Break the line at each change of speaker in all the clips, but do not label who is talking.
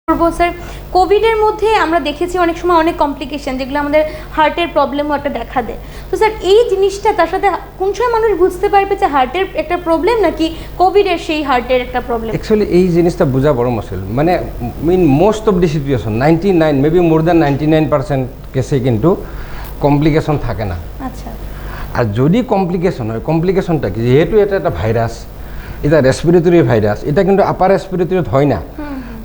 করবো স্যার, কোভিডের মধ্যে আমরা দেখেছি অনেক সময় অনেক কমপ্লিকেশন যেগুলো আমাদের হার্টের প্রবলেমও একটা দেখা দেয়। তো স্যার এই জিনিসটা তার সাথে কোন সময় মানুষ বুঝতে পারবে যে হার্টের একটা প্রবলেম নাকি কোভিডের সেই হার্টের একটা প্রবলেম?
অ্যাকচুয়ালি এই জিনিসটা বোঝা বড় মুশকিল। মানে in most of the situation 99 maybe more than 99% কেসে কিন্তু কমপ্লিকেশন থাকে না।
আচ্ছা।
আর যদি কমপ্লিকেশন হয়, কমপ্লিকেশনটা কি, যেহেতু এটা একটা ভাইরাস, এটা রেসপিরেটরি ভাইরাস, এটা কিন্তু আপার রেসপিরেটরিত হয় না,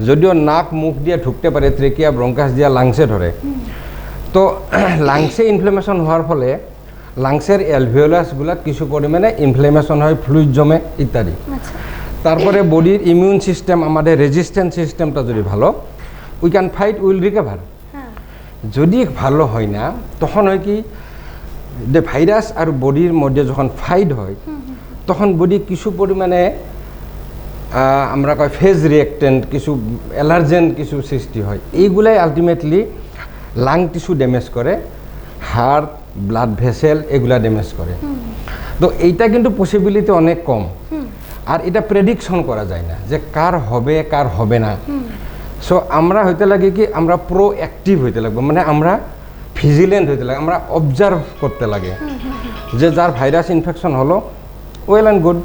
যদিও নাক মুখ দিয়ে ঢুকতে পারে, ট্রেকিয়া ব্রঙ্কাস দিয়া লাংসে ধরে। তো লাংসে ইনফ্লেমেশন হওয়ার ফলে লাংসের অ্যালভিওলাসগুলোর কিছু পরিমাণে ইনফ্লেমেশন হয়, ফ্লুইড জমে ইত্যাদি। তারপরে বডির ইমিউন সিস্টেম, আমাদের রেজিস্ট্যান্স সিস্টেমটা যদি ভালো, we can fight, will recover. যদি ভালো হয় না, তখন হয় কি, যে ভাইরাস আর বডির মধ্যে যখন ফাইট হয় তখন বডি কিছু পরিমাণে আমরা কয় ফেজ রিয়েক্টেন্ট, কিছু অ্যালার্জেন কিছু সৃষ্টি হয়। এইগুলাই আলটিমেটলি লাং টিস্যু ড্যামেজ করে, হার্ট, ব্লাড ভেসেল এগুলা ড্যামেজ করে। তো এইটা কিন্তু পসিবিলিটি অনেক কম, আর এটা প্রেডিকশন করা যায় না যে কার হবে কার হবে না। সো আমরা হইতে লাগে কি, আমরা প্রো অ্যাক্টিভ হইতে লাগবে, মানে আমরা ভিজিলেন্ট হইতে লাগে, আমরা অবজার্ভ করতে লাগে যে যার ভাইরাস ইনফেকশন হলো, ওয়েল অ্যান্ড গুড,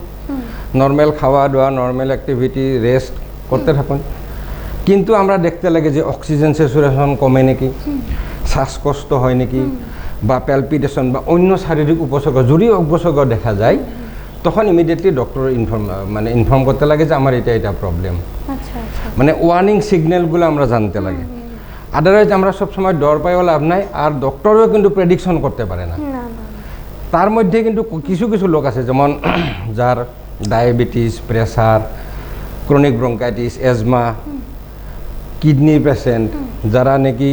নর্মাল খাওয়া দাওয়া, নর্মাল অ্যাক্টিভিটি, রেস্ট করতে থাকুন। কিন্তু আমরা দেখতে লাগে যে অক্সিজেন স্যাচুরেশন কমে নাকি, শ্বাসকষ্ট হয় নাকি, বা প্যালপিটেশন বা অন্য শারীরিক উপসর্গ, যদি উপসর্গ দেখা যায় তখন ইমিডিয়েটলি ডক্টর ইনফর্ম করতে লাগে যে আমার এটা প্রবলেম। মানে ওয়ার্নিং সিগন্যালগুলো আমরা জানতে লাগে। আদারওয়াইজ আমরা সবসময় ডর পাইও লাভ নাই, আর ডক্টরও কিন্তু প্রেডিকশন করতে পারে না। তার মধ্যে কিন্তু কিছু কিছু লোক আছে, যেমন যার diabetes, pressure, chronic bronchitis, asthma, কিডনির পেশেন্ট, যারা নাকি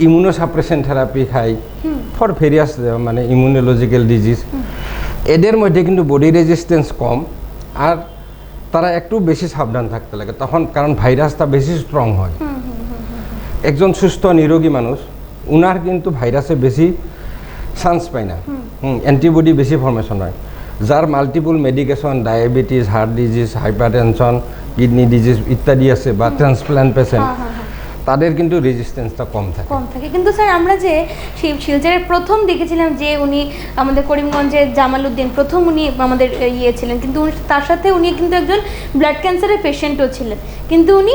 ইমিউনোসাপ্রেশন থেরাপি খায় ফর ভেরিয়াস মানে ইমিউনোলজিক্যাল ডিজিজ, এদের মধ্যে কিন্তু বডি রেজিস্ট্যান্স কম, আর তারা একটু বেশি সাবধান থাকতে লাগে তখন, কারণ ভাইরাসটা বেশি স্ট্রং হয়। একজন সুস্থ নিরোগী মানুষ, উনার কিন্তু ভাইরাসে বেশি চান্স পায় না, অ্যান্টিবডি বেশি ফর্মেশন হয়। যার multiple medication, diabetes, heart disease, hypertension, kidney disease ইত্যাদি আছে, বা ট্রান্সপ্ল্যান্ট পেশেন্ট, তাদের কিন্তু রেজিস্ট্যান্সটা কম থাকে।
কিন্তু স্যার আমরা যে শিলচরের প্রথম দেখেছিলাম যে উনি আমাদের করিমগঞ্জের জামালউদ্দিন, প্রথম উনি আমাদের ছিলেন, কিন্তু তার সাথে উনি কিন্তু একজন ব্লাড ক্যান্সারের পেশেন্টও ছিলেন, কিন্তু উনি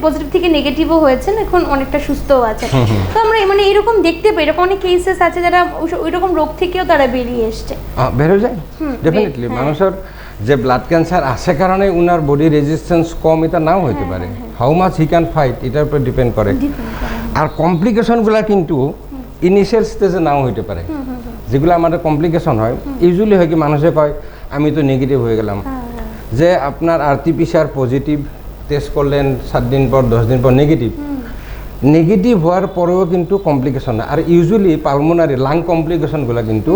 পজিটিভ থেকে নেগেটিভও হয়েছেন, এখন অনেকটা সুস্থও আছেন। তো আমরা মানে এরকম দেখতে পাই, এরকম অনেক কেসেস আছে যারা ওই রকম রোগ থেকেও তারা বেরিয়ে এসছে,
বেরো যায় ডেফিনেটলি। মানুষের যে ব্লাড ক্যান্সার আছে কারণে উনার বডি রেজিস্ট্যান্স কম, এটা নাও হইতে পারে। How much he can fight, এটার উপর ডিপেন্ড করে। আর কমপ্লিকেশনগুলো কিন্তু ইনিশিয়াল স্টেজে নাও হইতে পারে। যেগুলো আমাদের কমপ্লিকেশন হয়, ইউজুয়ালি হয় কি, মানুষে কয় আমি তো নেগেটিভ হয়ে গেলাম, যে আপনার RT-PCR পজিটিভ টেস্ট করলেন 7 দিন পর 10 দিন পর নেগেটিভ হওয়ার পরেও কিন্তু কমপ্লিকেশন হয়। আর ইউজুয়ালি পালমোনারি লাং কমপ্লিকেশনগুলো কিন্তু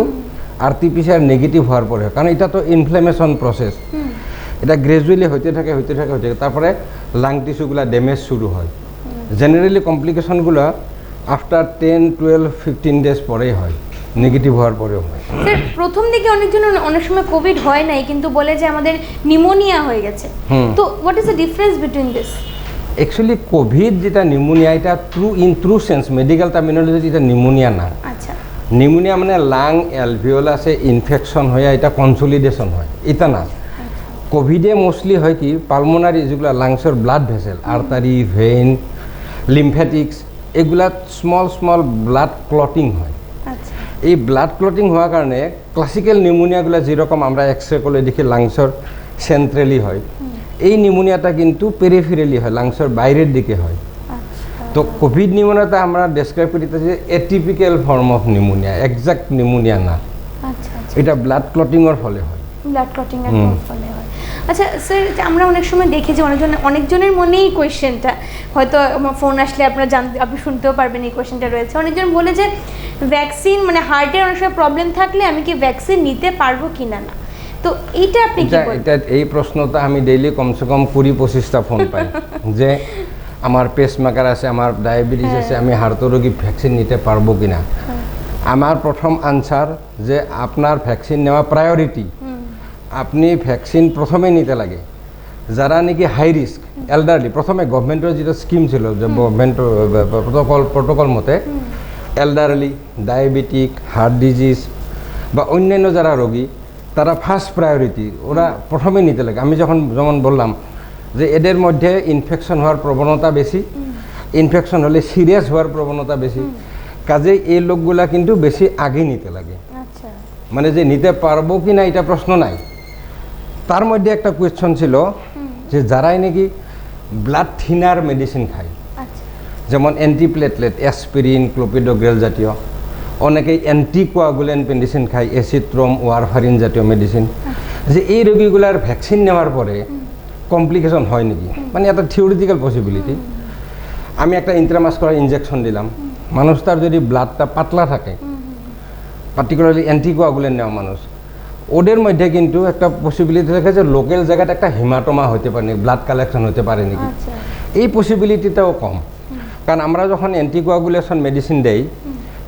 RT-PCR নেগেটিভ হওয়ার পরে, কারণ এটা তো ইনফ্লেমেশন প্রসেস, এটা গ্রাজুয়ালি হইতে থাকে, তারপরে লাং টিস্যুগুলো ড্যামেজ শুরু হয়। জেনারেলি কমপ্লিকেশনগুলো আফটার 10, 12, 15 ডেজ পরেই হয়, নেগেটিভ হওয়ার পরেও হয়।
স্যার প্রথম দিকে অনেকজন অনেক সময় কোভিড হয় নাই, কিন্তু বলে যে আমাদের নিউমোনিয়া হয়ে গেছে, তো what is the difference between this?
Actually Covid যেটা নিউমোনিয়া, এটা ট্রু সেন্স মেডিকেল টার্মিনোলজি, এটা নিউমোনিয়া না।
আচ্ছা।
নিউমোনিয়া মানে লাং অ্যালভিওলাসে ইনফেকশন হয়ে এটা কনসলিডেশন হয়, এটা না। কোভিডে মোস্টলি হয় কি, পালমোনারি যেগুলো লাংসের ব্লাড ভেসেল, আর্টারি, ভেইন, লিম্ফ্যাটিক্স, এগুলা স্মল ব্লাড ক্লটিং হয়। এই ব্লাড ক্লটিং হওয়ার কারণে ক্লাসিক্যাল নিউমোনিয়াগুলো যেরকম আমরা এক্সরে করলে দেখি লাংসের সেন্ট্রালি হয়, এই নিউমোনিয়াটা কিন্তু পেরিফেরালি হয়, লাংসের বাইরের দিকে হয়। তো কোভিড নিউমোনিয়াটা আমরা ডেসক্রাইব করি যে atypical form of pneumonia, exact pneumonia না। এটা ব্লাড ক্লটিংয়ের ফলে হয়।
ফলে হয়। আচ্ছা স্যার, আমরা অনেক সময় দেখি যে অনেকজনের মনেই কোয়েশ্চেনটা, হয়তো আমার ফোন আসলে আপনি শুনতেও পারবেন, এই কোয়েশ্চেনটা রয়েছে। অনেকজন বলে যে ভ্যাকসিন, মানে হার্টের অনেক সময় প্রবলেম থাকলে আমি কি ভ্যাকসিন নিতে পারবো কিনা না, তো এইটা আপনি কি বলেন?
এই প্রশ্নটা আমি ডেইলি কমসে কম 20-25টা ফোন পাই যে আমার পেসমেকার আছে, আমার ডায়াবেটিস আছে, আমি হার্টের রোগী ভ্যাকসিন নিতে পারবো কিনা। আমার প্রথম আনসার যে আপনার ভ্যাকসিন নেওয়া প্রায়োরিটি, আপনি ভ্যাকসিন প্রথমে নিতে লাগে। যারা নাকি হাই রিস্ক এল্ডারলি প্ৰথমে গভৰ্ণমেণ্টৰ যিটো স্কিম ছিল যে গভৰ্ণমেণ্টৰ প্ৰট'কল মতে এল্ডারলি ডায়াবেটিক হার্ট ডিজিজ বা অন্যান্য যারা রোগী তারা ফার্স্ট প্রায়োরিটি ওরা প্রথমে নিতে লাগে আমি যেমন বললাম যে এদের মধ্যে ইনফেকশন হওয়ার প্রবণতা বেশি ইনফেকশন হলে সিরিয়াস হওয়ার প্রবণতা বেশি কাজেই এই লোকগুলা কিন্তু বেশি আগে নিতে লাগে
আচ্ছা
মানে যে নিতে পারবো কি না এটা প্রশ্ন নাই তার মধ্যে একটা কোয়েশ্চন ছিল যে যারাই নাকি ব্লাড থিনার মেডিসিন খায়
আচ্ছা
যেমন অ্যান্টিপ্লেটলেট অ্যাসপিরিন ক্লোপিডোগ্রেল জাতীয় অনেকেই অ্যান্টিকোয়াগুলেন্ট মেডিসিন খায় অ্যাসিথ্রোম ওয়ারফারিন জাতীয় মেডিসিন যে এই রোগীগুলার ভ্যাকসিন নেওয়ার পরে কমপ্লিকেশন হয় নাকি মানে একটা থিওরিটিক্যাল পসিবিলিটি আমি একটা ইন্ট্রামাস্কুলার ইনজেকশন দিলাম মানুষ তার যদি ব্লাডটা পাতলা থাকে পার্টিকুলারলি অ্যান্টিকোয়াগুলেন্ট নেওয়া মানুষ ওদের মধ্যে কিন্তু একটা পসিবিলিটি থাকে যে লোকাল জায়গাতে একটা হিমাটোমা হতে পারে নাকি ব্লাড কালেকশন হতে পারে নাকি
আচ্ছা
এই পসিবিলিটিটাও কম কারণ আমরা যখন অ্যান্টিকোয়াগুলেশন মেডিসিন দেই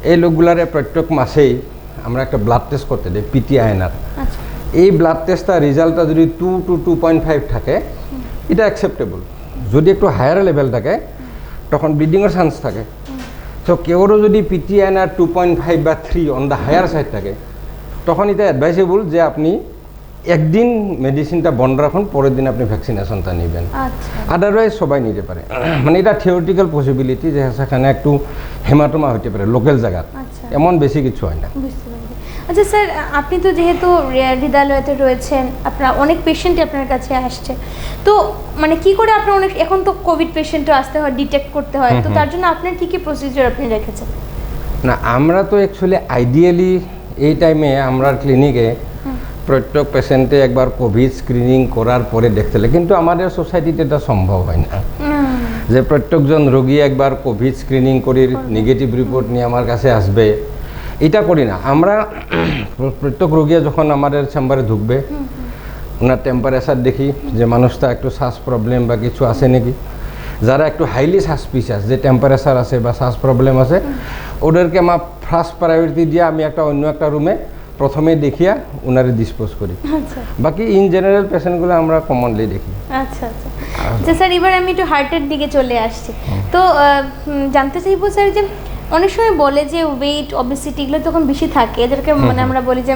এই লোকগুলারে প্রত্যেক মাসেই আমরা একটা ব্লাড টেস্ট করতে দিই পিটিআইএনআর
আচ্ছা
এই ব্লাড টেস্টটা রেজাল্টটা যদি 2 to 2.5 থাকে এটা অ্যাকসেপ্টেবল যদি একটু হায়ার লেভেল থাকে তখন ব্লিডিংয়ের চান্স থাকে সো কেউরও যদি পিটিআইএনআর 2.5 বা 3 অন দ্য হায়ার সাইড থাকে তখন এটা অ্যাডভাইসেবল যে আপনি একদিন মেডিসিনটা বন্ধ রাখুন পরের দিন আপনি ভ্যাকসিনেশনটা নেবেন
আচ্ছা
আদারওয়াইজ সবাই নিতে পারে মানে এটা থিওরিটিক্যাল পসিবিলিটি যে সেখানে একটু হেমাটোমা হতে পারে লোকাল জায়গা
আচ্ছা
এমন বেশি কিছু হয় না
বুঝতে পারছি আচ্ছা স্যার আপনি তো যেহেতু হৃদয়ালয়তে রয়েছেন আপনার অনেক পেশেন্টই আপনার কাছে আসছে তো মানে কি করে আপনার অনেক এখন তো কোভিড পেশেন্টও আসতে হয় ডিটেক্ট করতে হয় তো তার জন্য আপনার কি কি প্রসিজার আপনি রেখেছেন
না আমরা তো অ্যাকচুয়ালি আইডিয়ালি এই টাইমে আমরা ক্লিনিকে প্রত্যেক পেশেন্টে একবার কোভিড স্ক্রিনিং করার পরে দেখতে লাগে কিন্তু আমাদের সোসাইটিতে এটা সম্ভব হয় না যে প্রত্যেকজন রোগী একবার কোভিড স্ক্রিনিং করে নেগেটিভ রিপোর্ট নিয়ে আমার কাছে আসবে এটা করি না আমরা প্রত্যেক রোগী যখন আমাদের চেম্বারে ঢুকবে ওনার টেম্পারেচার দেখি যে মানুষটা একটু শ্বাস প্রবলেম বা কিছু আছে নাকি যারা একটু হাইলি সাসপিশিয়াস যে টেম্পারেচার আছে বা শ্বাস প্রবলেম আছে ওদেরকে আমার ফার্স্ট প্রায়োরিটি দিয়ে আমি একটা অন্য একটা রুমে প্রথমে দেখিয়া ওনারে ডিসপোজ করি
আচ্ছা
বাকি ইন জেনারেল পেশেন্টগুলো আমরা কমনলি দেখি
আচ্ছা আচ্ছা আচ্ছা স্যার এবার আমি একটু হার্টের দিকে চলে আসছি তো জানতে চাইবো স্যার যে অনেক সময় বলে যে ওয়েট অবেসিটি এগুলো তখন বেশি থাকে এদেরকে মানে আমরা বলি যে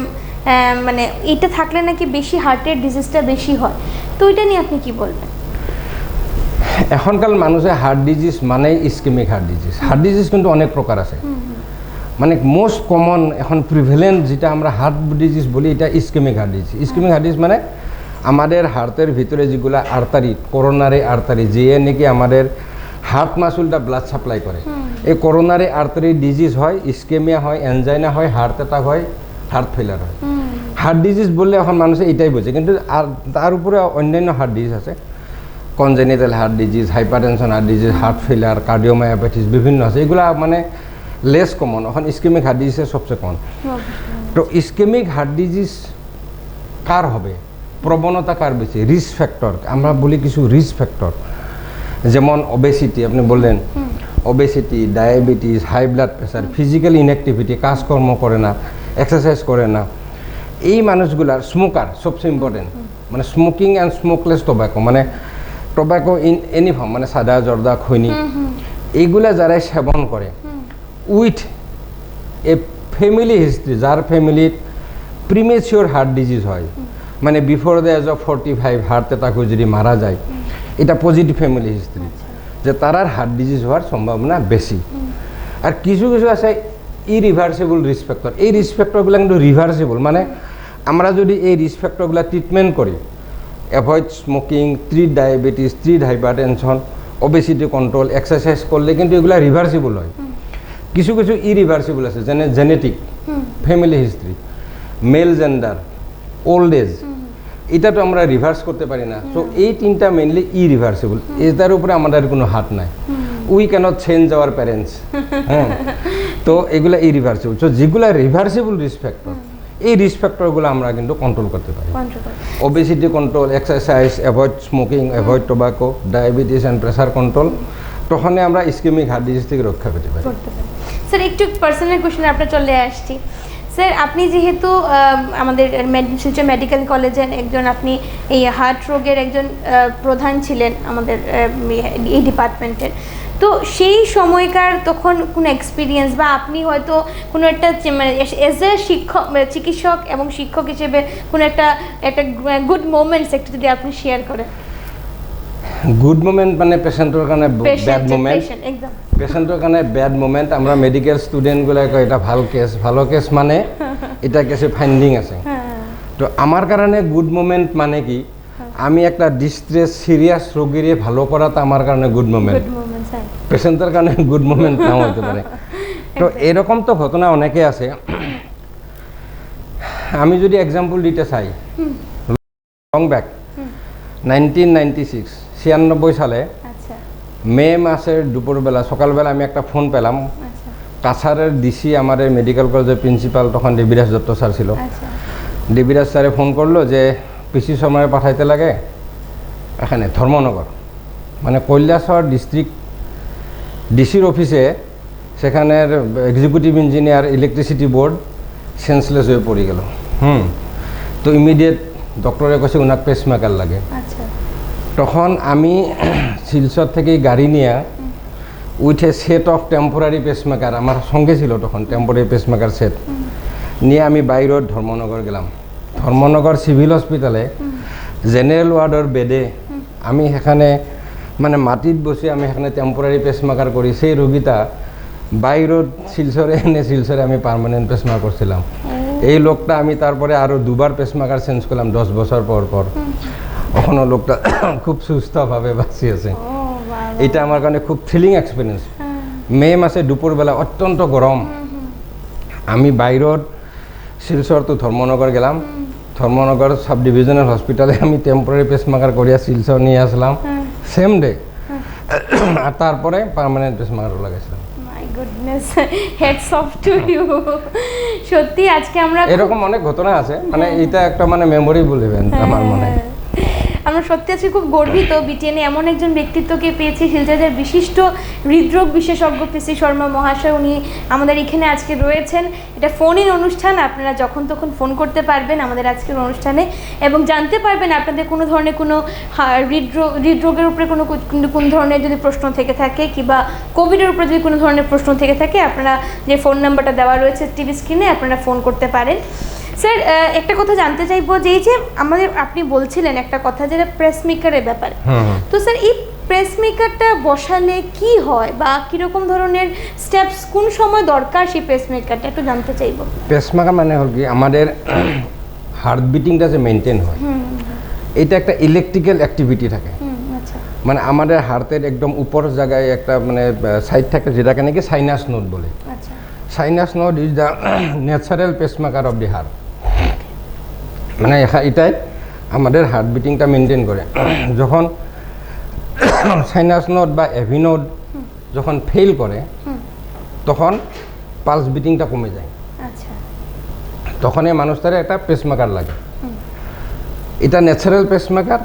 মানে এটা থাকলে নাকি বেশি হার্টের ডিজিজটা বেশি হয় তো এটা নিয়ে আপনি কি বলবেন
এখনকার মানুষের হার্ট ডিজিজ মানে ইস্কেমিক হার্ট ডিজিজ কিন্তু অনেক প্রকার আছে মানে মোস্ট কমন এখন প্রিভেলেন্ট যেটা আমরা হার্ট ডিজিজ বলি এটা ইস্কেমিক হার্ট ডিজিজ মানে আমাদের হার্টের ভিতরে যেগুলো আর্টারি করোনারি আর্টারি যে নাকি আমাদের হার্ট মাসুলটা ব্লাড সাপ্লাই করে এই করোনারি আর্টারি ডিজিজ হয় ইস্কেমিয়া হয় এনজাইনা হয় হার্ট অ্যাটাক হয় হার্ট ফেলার হয় হার্ট ডিজিজ বললে এখন মানুষে এটাই বোঝে কিন্তু আর তার উপরে অন্যান্য হার্ট ডিজিজ আছে congenital heart disease hypertension heart disease heart failure cardiomyopathies বিভিন্ন আছে এগুলো মানে লেস কমন এখন ইস্কেমিক হার্ট ডিজিজের সবচেয়ে কমন তো ইস্কেমিক হার্ট ডিজিজ কার হবে প্রবণতা কার বেশি রিস্ক ফ্যাক্টর আমরা বলি কিছু রিস্ক ফ্যাক্টর যেমন ওবেসিটি আপনি বললেন obesity diabetes high blood pressure physical inactivity কাজকর্ম করে না এক্সারসাইজ করে না এই মানুষগুলার স্মোকার সবচেয়ে ইম্পর্টেন্ট মানে স্মোকিং অ্যান্ড স্মোকলেস টোব্যাকো মানে টোব্যাকো ইন এনি ফর্ম মানে সাদা জর্দা খৈনি এইগুলা যারাই সেবন করে উইথ এ ফ্যামিলি হিস্ট্রি যার ফ্যামিলির প্রিমেচিওর হার্ট ডিজিজ হয় মানে before the age of 45 heart attack হয়ে যদি মারা যায় এটা পজিটিভ ফ্যামিলি হিস্ট্রি যে তারার হার্ট ডিজিজ হওয়ার সম্ভাবনা বেশি আর কিছু কিছু আছে ইরিভার্সিবল রিস্ক ফ্যাক্টর এই রিস্ক ফ্যাক্টরগুলো কিন্তু রিভার্সিবল মানে আমরা যদি এই রিস্ক ফ্যাক্টরগুলো ট্রিটমেন্ট করি avoid smoking treat diabetes treat hypertension obesity control exercise করলে কিন্তু এগুলো রিভার্সিবল হয় কিছু কিছু ইরিভার্সিবল আছে যেনে genetic family history male gender old age এটা তো আমরা রিভার্স করতে পারি না সো এই তিনটা মেইনলি ইরিভার্সিবল এটার উপরে আমাদের কোনো হাত নাই we can't change our parents হ্যাঁ তো এগুলো ইরিভার্সিবল সো যেগুলো রিভার্সিবল রিস্ক ফ্যাক্টর এই রিস্ক ফ্যাক্টরগুলো আমরা কিন্তু কন্ট্রোল করতে পারি obesity control exercise avoid smoking avoid tobacco diabetes and pressure control তখনই আমরা ইস্কেমিক হার্ট ডিজিজ থেকে রক্ষা পেতে পারি
স্যার একটু পার্সোনাল কোশ্চেন আপনার চলে আসছি স্যার আপনি যেহেতু আমাদের শিলচর মেডিকেল কলেজের একজন, আপনি এই হার্ট রোগের একজন প্রধান ছিলেন আমাদের এই ডিপার্টমেন্টের, তো সেই সময়কার তখন কোনো এক্সপিরিয়েন্স বা আপনি হয়তো কোনো একটা মানে এজ এ শিক্ষক, চিকিৎসক এবং শিক্ষক হিসেবে কোনো একটা গুড মোমেন্টস একটু যদি আপনি শেয়ার করেন।
গুড মোমেন্ট মানে পেশেন্টৰ কাৰণে ব্যাড মোমেন্ট,
একদম
পেশেন্টৰ কাৰণে ব্যাড মোমেন্ট। আমরা মেডিকেল স্টুডেন্টগুলো কয় এটা ভালো কেস মানে এটা কেসে ফাইন্ডিং আছে। তো আমার কারণে গুড মোমেন্ট মানে কি, আমি একটা ডিস্ট্রেস সিরিয়াস রোগীরে ভালো করাটা আমার কারণে গুড মোমেন্ট, পেশেন্টের কারণে গুড মোমেন্ট নাও হতে পারে। তো এরকম তো ঘটনা অনেকে আছে। আমি যদি এক্সাম্পল দিতে চাই, লং ব্যাক 1996 সালে মে মাসের দুপুরবেলা সকালবেলা আমি একটা ফোন পেলাম, কাছারের ডিসি আমার মেডিকেল কলেজের প্রিন্সিপাল তখন দেবিরাজ দত্ত স্যার ছিল। দেবিরাজ স্যারে ফোন করলো যে পিসি সময়ে পাঠাইতে লাগে এখানে ধর্মনগর, মানে কৈলাসহর ডিস্ট্রিক্ট ডিসির অফিসে, সেখানের executive engineer electricity board senseless হয়ে পড়ে গেল। তো ইমিডিয়েট ডক্টরে কৈছে ওনাক পেসমেকার লাগে। তখন আমি শিলচর থেকে গাড়ি নিয়ে উঠে সেট অফ টেম্পোরারি পেসমেকার আমার সঙ্গে ছিল তখন, টেম্পোরারি পেসমেকার সেট নিয়ে আমি বাইরের ধর্মনগর গেলাম। ধর্মনগর সিভিল হসপিটালে জেনারেল ওয়ার্ডের বেডে আমি সেখানে মানে মাটিত বসে আমি সেখানে টেম্পোরারি পেসমেকার করি। সেই রোগীটা বাইরের শিলচরে এনে শিলচরে আমি পার্মানেন্ট পেসমেকার করছিলাম। এই লোকটা আমি তারপরে আরও দুবার পেসমেকার চেঞ্জ করলাম 10 বছর পর। এখনও লোকটা খুব সুস্থভাবে বাঁচি আছে। এটা আমার কারণে খুব থ্রিলিং এক্সপিরিয়েন্স। মে মাসে দুপুরবেলা অত্যন্ত গরম, আমি বাইরের শিলচর তো ধর্মনগর গেলাম, ধর্মনগর সাব ডিভিশনাল হসপিটালে আমি টেম্পোরারি পেসমেকার করিয়া শিলচর নিয়ে আসলাম সেম ডে, আর তারপরে পার্মানেন্ট পেসমেকার লাগাইছিলাম।
সত্যি আজকে আমরা
এরকম অনেক ঘটনা আছে, মানে এটা একটা মানে মেমোরেবল ইভেন্ট আমার মনে হয়।
আমরা সত্যি আজকে খুব গর্বিত বিটিএনে এমন একজন ব্যক্তিত্বকে পেয়েছি, শিলচরের বিশিষ্ট হৃদরোগ বিশেষজ্ঞ পিসি শর্মা মহাশয়। উনি আমাদের এখানে আজকে রয়েছেন। এটা ফোন ইন অনুষ্ঠান, আপনারা যখন তখন ফোন করতে পারবেন আমাদের আজকের অনুষ্ঠানে এবং জানতে পারবেন আপনাদের কোনো ধরনের কোনো হৃদরোগের উপরে কোন ধরনের যদি প্রশ্ন থেকে থাকে কিংবা কোভিডের উপরে যদি কোনো ধরনের প্রশ্ন থেকে থাকে, আপনারা যে ফোন নাম্বারটা দেওয়া রয়েছে টিভি স্ক্রিনে আপনারা ফোন করতে পারেন। স্যার একটা কথা জানতে চাইবো যে এই যে আমাদের আপনি বলছিলেন একটা কথা যেটা প্রেসমেকারের ব্যাপারে, তো স্যার এই প্রেসমেকারটা বসালে কি হয় বা কীরকম ধরনের স্টেপস কোন সময় দরকার সেই পেসমেকারটা একটু জানতে চাইবো।
পেসমেকার মানে হল কি আমাদের হার্ট বিটিংটা যে মেনটেন হয়, এটা একটা ইলেকট্রিক্যাল অ্যাক্টিভিটি থাকে। মানে আমাদের হার্টের একদম উপর জায়গায় একটা মানে সাইড থাকে যেটাকে নাকি সাইনাস নোড বলে। Sinus node is the natural pacemaker of the heart. মানে এটাই আমাদের হার্ট বিটিংটা মেনটেন করে। যখন সাইনাস নোড বা এভি নোড যখন ফেল করে তখন পালস বিটিংটা কমে যায়, তখন এই মানুষটারে একটা পেসমেকার লাগে। এটা ন্যাচারাল পেসমেকার,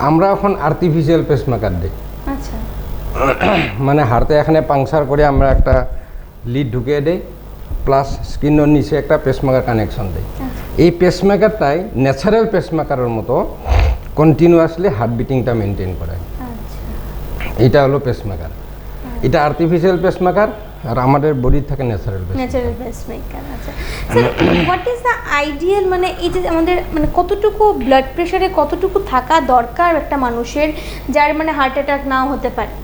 আমরা এখন আর্টিফিশিয়াল পেসমেকার দিই। মানে হার্টে এখানে পাংচার করে আমরা একটা লিড ঢুকিয়ে দেই, প্লাস স্কিনের নিচে একটা পেসমেকার কানেকশন দেয়। এই পেসমেকারটাই ন্যাচারাল পেসমেকারের মতো কন্টিনিউয়াসলি হার্ট বিটিংটা মেনটেন করে। এটা হলো পেসমেকার। এটা আর্টিফিশিয়াল পেসমেকার আর আমাদের বডির থাকে ন্যাচারাল
পেসমেকার। আচ্ছা sir, what is the ideal, মানে এই যে আমাদের মানে কতটুকু ব্লাড প্রেশারে কতটুকু থাকা দরকার একটা মানুষের যার মানে হার্ট অ্যাটাক নাও হতে পারে?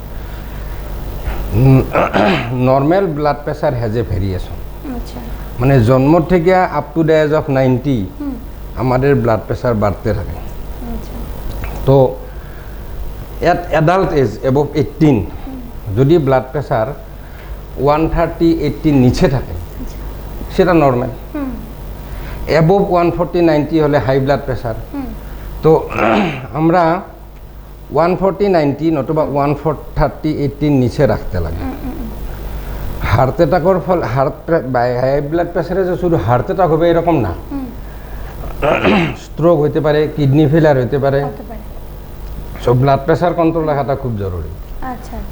Normal blood pressure has a variation. মানে জন্ম থেকে up to the age of 90 আমাদের ব্লাড প্রেশার বাড়তে থাকে। তো এট অ্যাডাল্ট এজ অ্যাবভ 18 যদি ব্লাড প্রেশার 130-80 নিচে থাকে সেটা নর্মাল। অ্যাবভ 140-90 হলে হাই ব্লাড প্রেশার। তো আমরা 140-90 নতুবা 130-80 নিচে রাখতে লাগে। হার্ট অ্যাটাকের ফল হাই ব্লাড প্রেশারে যে শুধু হার্ট অ্যাটাক হবে এরকম না, স্ট্রোক হতে পারে, কিডনি ফেলার হতে পারে। সব ব্লাড প্রেশার কন্ট্রোল রাখাটা খুব জরুরি।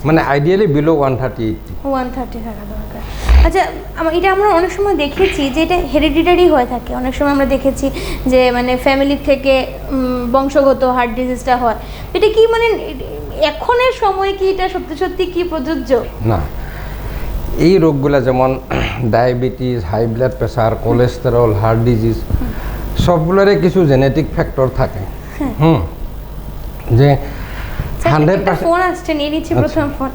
মানে আইডিয়ালি বিলো 130-80
থাকা দরকার। আচ্ছা, এটা আমরা অনেক সময় দেখেছি যে এটা হেরিডিটারি হয়ে থাকে। অনেক সময় আমরা দেখেছি যে মানে ফ্যামিলি থেকে বংশগত হার্ট ডিজিজটা হয়। এটা কি মানে এখনের সময় কি এটা সত্যি সত্যি কি প্রযোজ্য?
না, এই রোগগুলা যেমন diabetes, high blood pressure, cholesterol, heart disease সবগুলোরে কিছু জেনেটিক ফ্যাক্টর থাকে। যে 100%
ফোন আসছে, নিয়ে নিচ্ছি প্রথম ফোন।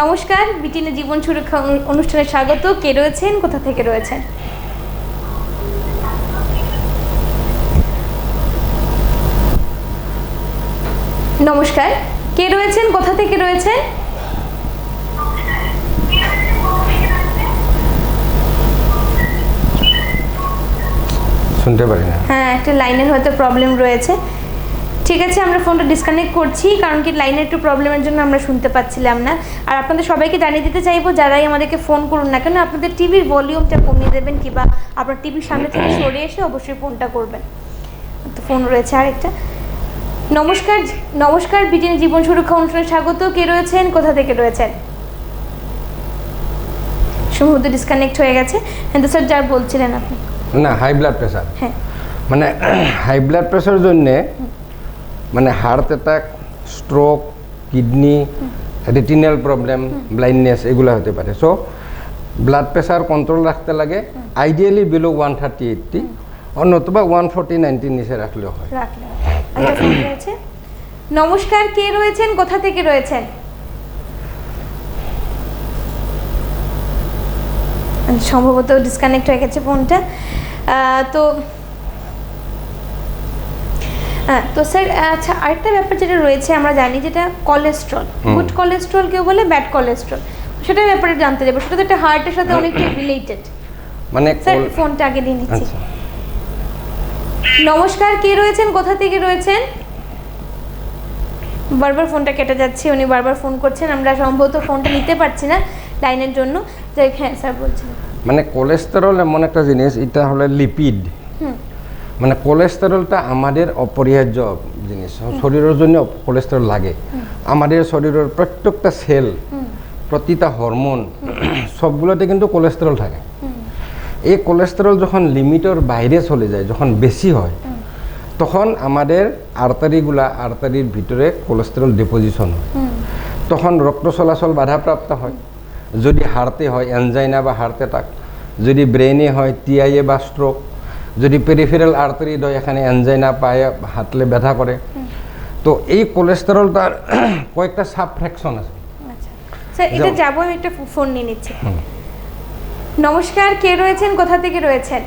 নমস্কার, বিটিনে জীবন সুরক্ষা অনুষ্ঠানে স্বাগত। কে রয়েছেন, কোথা থেকে রয়েছেন? নমস্কার, কে রয়েছেন, কোথা থেকে রয়েছেন?
শুনতে পারি না।
হ্যাঁ, একটা লাইনের হয়তো প্রবলেম রয়েছে। ঠিক আছে, আমরা ফোনটা ডিসকানেক্ট করছি, কারণ কি লাইনের একটু প্রবলেমের জন্য আমরা শুনতে পাচ্ছিলাম না। আর আপনাদের সবাইকে জানিয়ে দিতে চাইবো, যারাই আমাদেরকে ফোন করুন না কেন, আপনাদের টিভির ভলিউমটা কমিয়ে দেবেন, কিংবা আপনার টিভির সামনে থেকে সরে এসে অবশ্যই ফোনটা করবেন। তো ফোন রয়েছে আরেকটা। নমস্কার, নমস্কার, বিটিনে জীবন সুরক্ষা অনুষ্ঠানে স্বাগত। কে রয়েছেন, কোথা থেকে রয়েছেন? সম্ভবত ডিসকানেক্ট হয়ে গেছে। কিন্তু স্যার যা বলছিলেন আপনি।
না, হাই ব্লাড প্রেশার,
হ্যাঁ,
মানে হাই ব্লাড প্রেশারের জন্যে মানে heart attack, stroke, kidney, retinal problem, blindness এগুলো হতে পারে। সো ব্লাড প্রেশার কন্ট্রোল রাখতে লাগে, আইডিয়ালি বিলো 130/80 অন্যতবা 140/90 নিচে রাখলেও হয়।
রাখলে একটা ফোন রয়েছে। নমস্কার, কে রয়েছেন, কোথা থেকে রয়েছেন? সম্ভবত ডিসকানেক্ট হয়ে গেছে ফোনটা। তো তো স্যার, আচ্ছা আরেকটা ব্যাপার যেটা রয়েছে, আমরা জানি যেটা কোলেস্ট্রল, গুড কোলেস্ট্রল কেউ বলে, ব্যাড কোলেস্ট্রল, সেটার ব্যাপারে জানতে যাবো। সেটা তো একটা হার্টের সাথে অনেকটা রিলেটেড।
মানে
স্যার ফোনটা আগে দিয়ে নিচ্ছি। নমস্কার, কে রয়েছেন, কোথা থেকে রয়েছেন? বারবার ফোনটা কেটে যাচ্ছে, উনি বারবার ফোন করছেন, আমরা সম্ভবত ফোনটা নিতে পারছি না লাইনের জন্য। যাই, হ্যাঁ স্যার বলছিলেন।
মানে কোলেস্টেরল এমন একটা জিনিস, এটা হলো লিপিড। মানে কোলেস্টেরলটা আমাদের অপরিহার্য জিনিস, শরীরের জন্য কোলেস্টেরল লাগে। আমাদের শরীরের প্রত্যেকটা সেল, প্রতিটা হরমোন সবগুলোতে কিন্তু কোলেস্টেরল থাকে। এই কোলেস্টেরল যখন লিমিটের বাইরে চলে যায়, যখন বেশি হয়, তখন আমাদের আর্টারির ভিতরে কোলেস্টেরল ডিপোজিশন হয়। তখন রক্ত চলাচল বাধাপ্রাপ্ত হয়। যদি হার্টে হয় এনজাইনা বা হার্ট অ্যাটাক, যদি ব্রেনে হয় টিআইএ বা স্ট্রোক, যদি পেরিফেরাল আর্টারি হয় এখানে এনজাইনা, পায়ে হাঁটলে ব্যথা করে। তো এই কোলেস্টেরলটার কয়েকটা সাব ফ্র্যাকশন আছে।
আচ্ছা স্যার, এটা যাবো, আমি একটা ফোন নিয়ে নিচ্ছি। নমস্কার, কে রয়েছেন, কোথা থেকে রয়েছেন?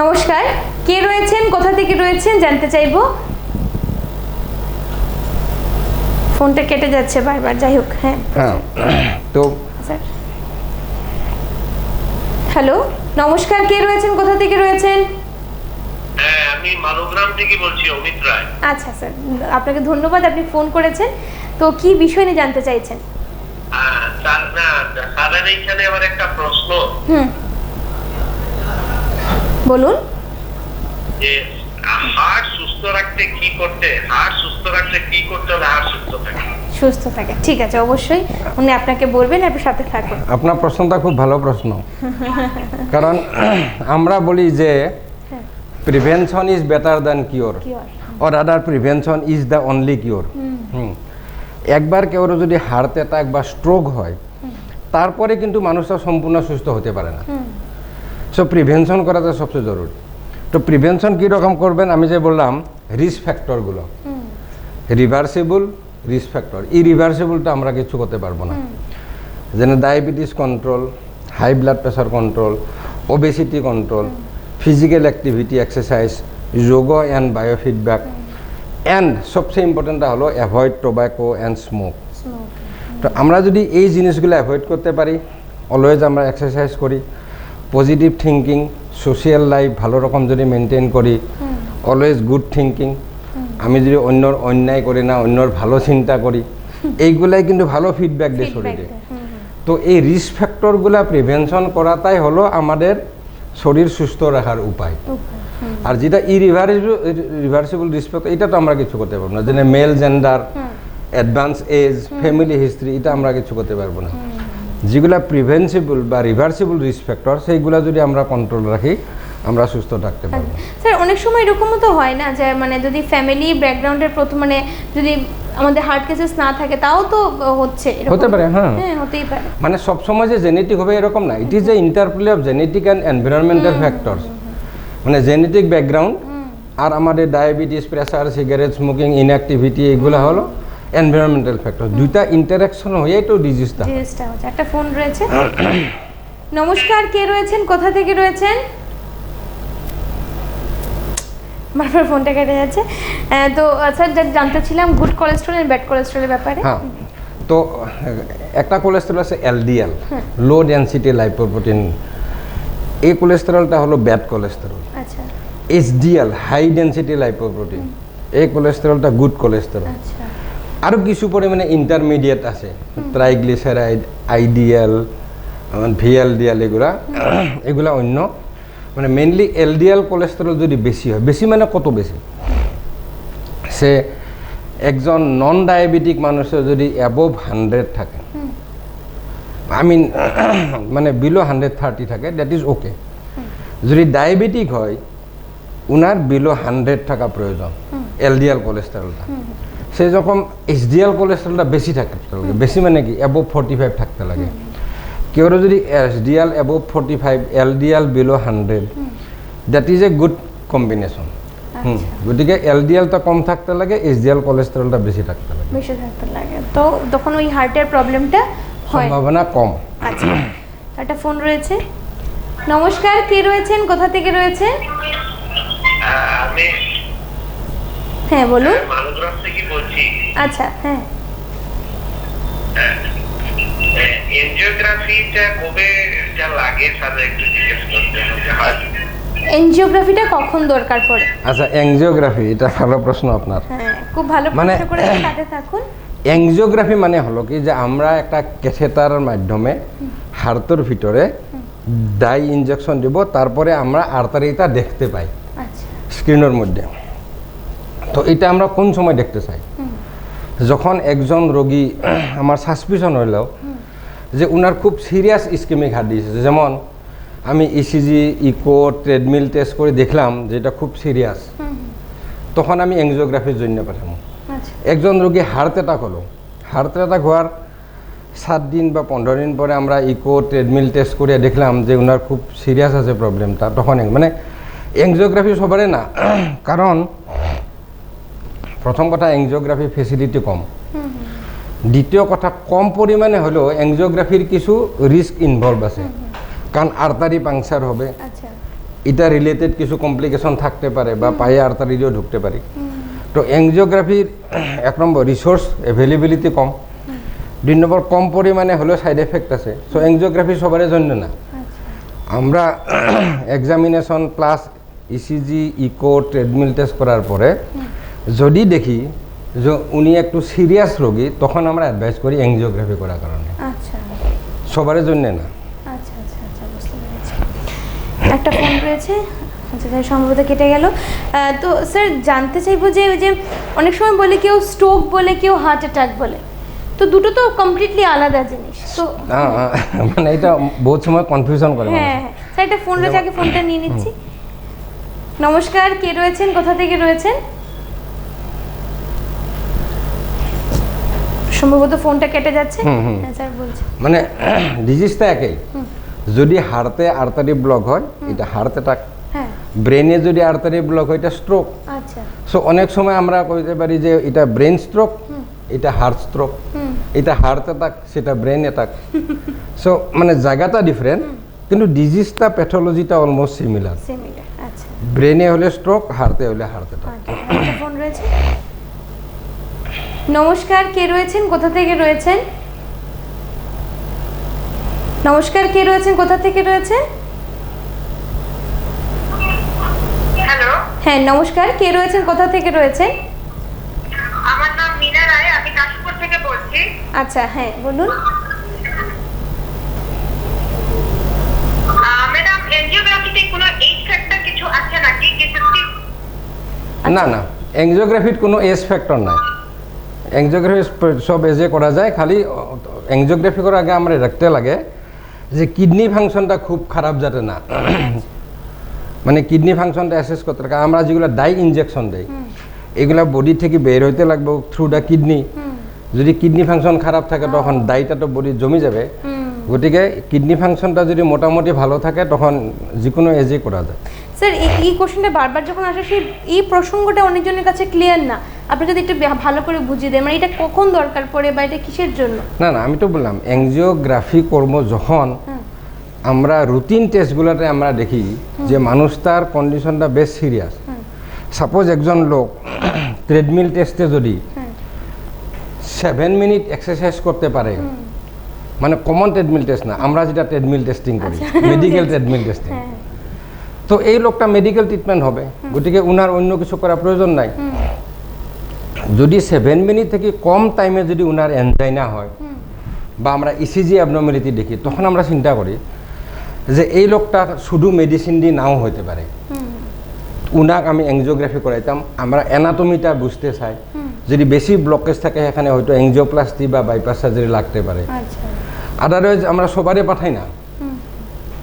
নমস্কার, কে রয়েছেন, কোথা থেকে রয়েছেন জানতে চাইবো। ফোনটা কেটে যাচ্ছে বারবার, যাই হোক। হ্যাঁ,
তো
স্যার হ্যালো, নমস্কার, কে রয়েছেন, কোথা থেকে রয়েছেন?
হ্যাঁ, আমি মালগ্রাম থেকে বলছি, অমিত রায়।
আচ্ছা স্যার, আপনাকে ধন্যবাদ, আপনি ফোন করেছেন। তো কি বিষয় নিয়ে জানতে চাইছেন?
স্যারের এইখানে আমার একটা প্রশ্ন।
বলুন।
যে হার্ট সুস্থ রাখতে কি করতে হলে হার্ট
সুস্থ থাকে? ঠিক আছে, অবশ্যই উনি আপনাকে বলবেন, আপনি সাথে থাকুন।
আপনার প্রশ্নটা খুব ভালো প্রশ্ন। কারণ আমরা বলি যে prevention is better than cure, or rather prevention is the only cure. একবার কেউ যদি হার্ট অ্যাটাক বা স্ট্রোক হয়, তারপরে কিন্তু মানুষটা সম্পূর্ণ সুস্থ হতে পারে না। সো প্রিভেনশন করাটা সবচেয়ে জরুরি। তো প্রিভেনশন কীরকম করবেন, আমি যে বললাম রিস্ক ফ্যাক্টরগুলো, রিভার্সিবল রিস্ক ফ্যাক্টর, ইরিভার্সিবলটা আমরা কিছু করতে পারবো না। যেনে diabetes control, high blood pressure control, obesity control, physical activity, exercise, yoga and biofeedback, and সবচেয়ে ইম্পর্টেন্টটা হলো অ্যাভয়েড টোব্যাকো অ্যান্ড স্মোক। তো আমরা যদি এই জিনিসগুলো অ্যাভয়েড করতে পারি, অলওয়েজ আমরা এক্সারসাইজ করি, পজিটিভ থিঙ্কিং, সোশিয়াল লাইফ ভালো রকম যদি মেনটেন করি, অলওয়েজ গুড থিঙ্কিং, আমি যদি অন্যর অন্যায় করি না, অন্যর ভালো চিন্তা করি, এইগুলাই কিন্তু ভালো ফিডব্যাক দেয় শরীরে। তো এই রিস্ক ফ্যাক্টরগুলো প্রিভেনশন করাটাই হলো আমাদের শরীর সুস্থ রাখার উপায়। আর যেটা রিভার্সিবল রিস্ক ফ্যাক্টর এটা তো আমরা কিছু করতে পারবো না, যেন male gender, advance age, family history, এটা আমরা কিছু করতে পারবো না। যেগুলা প্রিভেন্সিবল বা রিভার্সিবল রিস্ক ফ্যাক্টর সেইগুলা যদি আমরা কন্ট্রোল রাখি আমরা সুস্থ থাকতে পারবো।
স্যার অনেক সময় এরকমও তো হয় না যে মানে যদি ফ্যামিলি ব্যাকগ্রাউন্ডের প্রথম মানে যদি আমাদের হার্ট কেসেস না থাকে তাও তো হচ্ছে,
হতে পারে। হ্যাঁ,
হতেই পারে।
মানে সবসময় যে জেনেটিক হবে এরকম না, it is a interplay of genetic and environmental factors. মানে জেনেটিক ব্যাকগ্রাউন্ড আর আমাদের diabetes, pressure, cigarette smoking, inactivity, এগুলো হলো এনভায়রনমেন্টাল ফ্যাক্টর। দুইটা ইন্টারাকশন হয়েই তো ডিজিজটা
হচ্ছে। একটা ফোন রয়েছে। নমস্কার, কে রয়েছেন, কোথা থেকে রয়েছেন? বারবার ফোনটা কেটে যাচ্ছে। তো স্যার জানতে ছিলাম গুড কোলেস্টেরল এন্ড ব্যাড কোলেস্টেরলের ব্যাপারে।
হ্যাঁ, তো একটা কোলেস্টেরল আছে এলডিএল, লো ডেনসিটি লাইপোপ্রোটিন, এই কোলেস্টেরলটা হলো ব্যাড কোলেস্টেরল।
আচ্ছা।
এইচডিএল, হাই ডেনসিটি লাইপোপ্রোটিন, এই কোলেস্টেরলটা গুড কোলেস্টেরল।
আচ্ছা।
আরও কিছু পরিমাণে ইন্টারমিডিয়েট আছে, ট্রাইগ্লিসারাইড, আইডিএল, ভিএলডিএল, এগুলা অন্য। মানে মেনলি এলডিএল কোলেস্টেরল যদি বেশি হয়, বেশি মানে কত বেশি, সে একজন নন ডায়াবেটিক মানুষের যদি অ্যাবোভ 100 থাকে, মানে বিলো 130 থাকে, দ্যাট ইজ ওকে। যদি ডায়াবেটিক হয় উনার বিলো 100 থাকা প্রয়োজন এলডিএল কোলেস্টেরলটা। সে যখন এইচডিএল কোলেস্টেরলটা বেশি থাকতে লাগে, বেশি মানে কি অ্যাবোভ 45 থাকতে লাগে। কেউ যদি HDL above 45, LDL below 100, that is a good combination. গতিকে এলডিএলটা কম থাকতে লাগে, এইচডিএল কোলেস্টেরলটা বেশি থাকতে লাগে,
তো তখন ওই হার্টের প্রবলেমটা হয়,
সম্ভাবনা কম।
আচ্ছা। একটা ফোন রয়েছে। নমস্কার, কে রয়েছেন, কোথা থেকে রয়েছে?
আমি
হ্যাঁ বলুন।
মালগ্রাম থেকে বলছি।
আচ্ছা, হ্যাঁ।
এনজিওগ্রাফিটা কবে লাগে স্যার, একটু জিজ্ঞেস করতে হবে।
এনজিওগ্রাফিটা কখন দরকার পড়ে?
আচ্ছা, এনজিওগ্রাফি, এটা ভালো প্রশ্ন আপনার।
হ্যাঁ, খুব ভালো প্রশ্ন করেছেন, সাথে থাকুন।
এনজিওগ্রাফি মানে হলো কি যে আমরা একটা ক্যাথেটারের মাধ্যমে হার্টের ভিতরে ডাই ইনজেকশন দিব, তারপরে আমরা আর্টারিটা দেখতে পাই স্ক্রিনের মধ্যে। তো এটা আমরা কোন সময় দেখতে চাই? যখন একজন রোগী আমার সাসপিশন হইল যে উনার খুব সিরিয়াস ইসকেমিক হার্ট ডিজিজ, যেমন আমি ইসিজি, ইকো, ট্রেডমিল টেস্ট করে দেখলাম যে এটা খুব সিরিয়াস, তখন আমি এনজিওগ্রাফির জন্য পাঠাবো। একজন রোগী হার্ট অ্যাটাক হলো, হার্ট অ্যাটাক হওয়ার 7 দিন বা 15 দিন পরে আমরা ইকো, ট্রেডমিল টেস্ট করে দেখলাম যে ওনার খুব সিরিয়াস আছে প্রবলেমটা, তখন মানে এনজিওগ্রাফি সবারই না। কারণ প্রথম কথা এনজিওগ্রাফি ফেসিলিটি কম, দ্বিতীয় কথা কম পরিমাণে হলেও এনজিওগ্রাফির কিছু রিস্ক ইনভলভ আছে, কারণ আর্টারি পাংচার হবে, এটা রিলেটেড কিছু কমপ্লিকেশন থাকতে পারে, বা পায়ে আর্টারিও ঢুকতে পারে। তো এনজিওগ্রাফির 1 নম্বর রিসোর্স অ্যাভেলেবিলিটি কম, 2 নম্বর কম পরিমাণে হলেও সাইড এফেক্ট আছে। সো এনজিওগ্রাফি সবার জন্য না। আমরা examination plus ECG, echo, treadmill test করার পরে যদি দেখি যে উনি একটু সিরিয়াস রোগী, তখন আমরা অ্যাডভাইস করি এনজিওগ্রাফি করার কারণে, সবার জন্য না।
একটা ফোন রয়েছে, আচ্ছা সম্ভবত কেটে গেল। তো স্যার জানতে চাইবো যে ওই যে অনেক সময় বলে কেউ স্ট্রোক বলে, কেউ হার্ট অ্যাটাক বলে, তো দুটো তো কমপ্লিটলি আলাদা জিনিস। তো
মানে এটা বহুত সময় কনফিউশন করে।
হ্যাঁ স্যার, একটা ফোন রয়েছে, আগে ফোনটা নিয়ে নিচ্ছি। নমস্কার, কে রয়েছেন, কোথা থেকে রয়েছেন? সম্ভবত ফোনটা কেটে যাচ্ছে। হ্যাঁ স্যার বলছি।
মানে ডিজিজটা একই, যদি হার্টে আর্টারি ব্লক হয় এটা হার্ট অ্যাটাক, ব্রেনে যদি আর্টারি ব্লক হয় এটা স্ট্রোক।
আচ্ছা।
সো অনেক সময় আমরা কইতে পারি যে এটা ব্রেন স্ট্রোক, এটা হার্ট স্ট্রোক, এটা হার্ট অ্যাটাক, সেটা ব্রেন অ্যাটাক। সো মানে জায়গাটা ডিফারেন্ট, কিন্তু ডিজিজটা প্যাথোলজিটা অলমোস্ট সিমিলার।
আচ্ছা।
ব্রেনে হলে স্ট্রোক, হার্টে হলে হার্ট অ্যাটাক।
একটা ফোন রয়েছে। নমস্কার, কে রয়েছেন, কোথা থেকে রয়েছেন? নমস্কার, কে রয়েছেন, কোথা থেকে রয়েছেন?
হ্যালো।
হ্যাঁ নমস্কার, কে রয়েছেন, কোথা থেকে রয়েছেন?
আমার নাম মিনা রায়, আমি কাশীপুর থেকে বলছি।
আচ্ছা, হ্যাঁ বলুন।
ম্যাডাম, এনজিওগ্রাফিতে কোনো এইজ ফ্যাক্টর কিছু আছে নাকি?
না না এনজিওগ্রাফিত কোনো এজ ফ্যাক্টর নাই এনজিওগ্রাফি সব এজে করা যায় খালি এনজিওগ্রাফি করার আগে আমরা রাখতে লাগে যে কিডনি ফাংশনটা খুব খারাপ যাতে না মানে কিডনি ফাংশনটা অ্যাসেস করতে লাগে আমরা যেগুলো ডাই ইনজেকশন দেই এগুলা বডি থেকে বের হইতে লাগবে থ্রু দ্য কিডনি যদি কিডনি ফাংশন খারাপ থাকে তখন ডাইটা তো বডি জমি যাবে গতিকে কিডনি ফাংশনটা যদি মোটামুটি ভালো থাকে তখন যে কোনো এজে করা যায়
স্যার এই কোশ্চেনটা বারবার যখন আসে সেই এই প্রসঙ্গটা অনেকজনের কাছে ক্লিয়ার না আপনি যদি একটু ভালো করে বুঝিয়ে দেন মানে এটা কখন দরকার পড়ে বা এটা কিসের জন্য
না না আমি তো বললাম এনজিওগ্রাফি কর্ম যখন আমরা রুটিন টেস্টগুলোতে আমরা দেখি যে মানুষ তার কন্ডিশনটা বেশ সিরিয়াস সাপোজ একজন লোক ট্রেডমিল টেস্টে যদি 7 মিনিট এক্সারসাইজ করতে পারে মানে কমন ট্রেডমিল টেস্ট না আমরা যেটা ট্রেডমিল টেস্টিং করি মেডিকেল ট্রেডমিল টেস্টিং তো এই লোকটা মেডিকেল ট্রিটমেন্ট হবে গতিকে উনার অন্য কিছু করার প্রয়োজন নাই যদি 7 মিনিট থেকে কম টাইমে যদি উনার এনজাইনা হয় বা আমরা ইসিজি অ্যাবনর্মালিটি দেখি তখন আমরা চিন্তা করি যে এই লোকটা শুধু মেডিসিন দিয়ে নাও হতে পারে উনাক আমি এনজিওগ্রাফি করাইতাম আমরা অ্যানাটমিটা বুঝতে চাই যদি বেশি ব্লকেজ থাকে সেখানে হয়তো এনজিওপ্লাস্টি বা বাইপাস সার্জারি লাগতে পারে আদারওয়াইজ আমরা সবারে পাঠাই না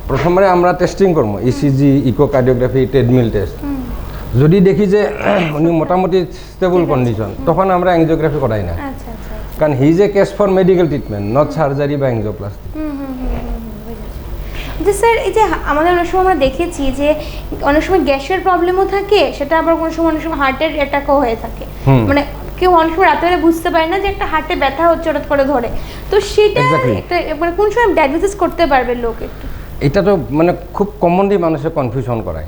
প্রথমে আমরা টেস্টিং করবো ইসিজি ইকোকার্ডিওগ্রাফি ট্রেডমিল টেস্ট যদি দেখি যে উনি মোটামুটি স্টেবল কন্ডিশন তখন আমরা এনজিওগ্রাফি করাই না কারণ he is a case for medical treatment not surgery বা এনজিওপ্লাস্টি
যে স্যার এই যে আমাদের অনেক সময় আমরা দেখেছি যে অনেক সময় গ্যাসের প্রবলেমও থাকে সেটা আবার কোনো সময় অনেক সময় হার্টের অ্যাটাকও হয়ে থাকে মানে কেউ অনেক সময় রাতে বুঝতে পারে না যে একটা হার্টে ব্যথা হচ্ছে হঠাৎ করে ধরে তো সেটা একটা মানে কোন সময় ডায়াগনোসিস করতে পারবে লোক একটু
এটা তো মানে খুব কমনলি মানুষের কনফিউশন করায়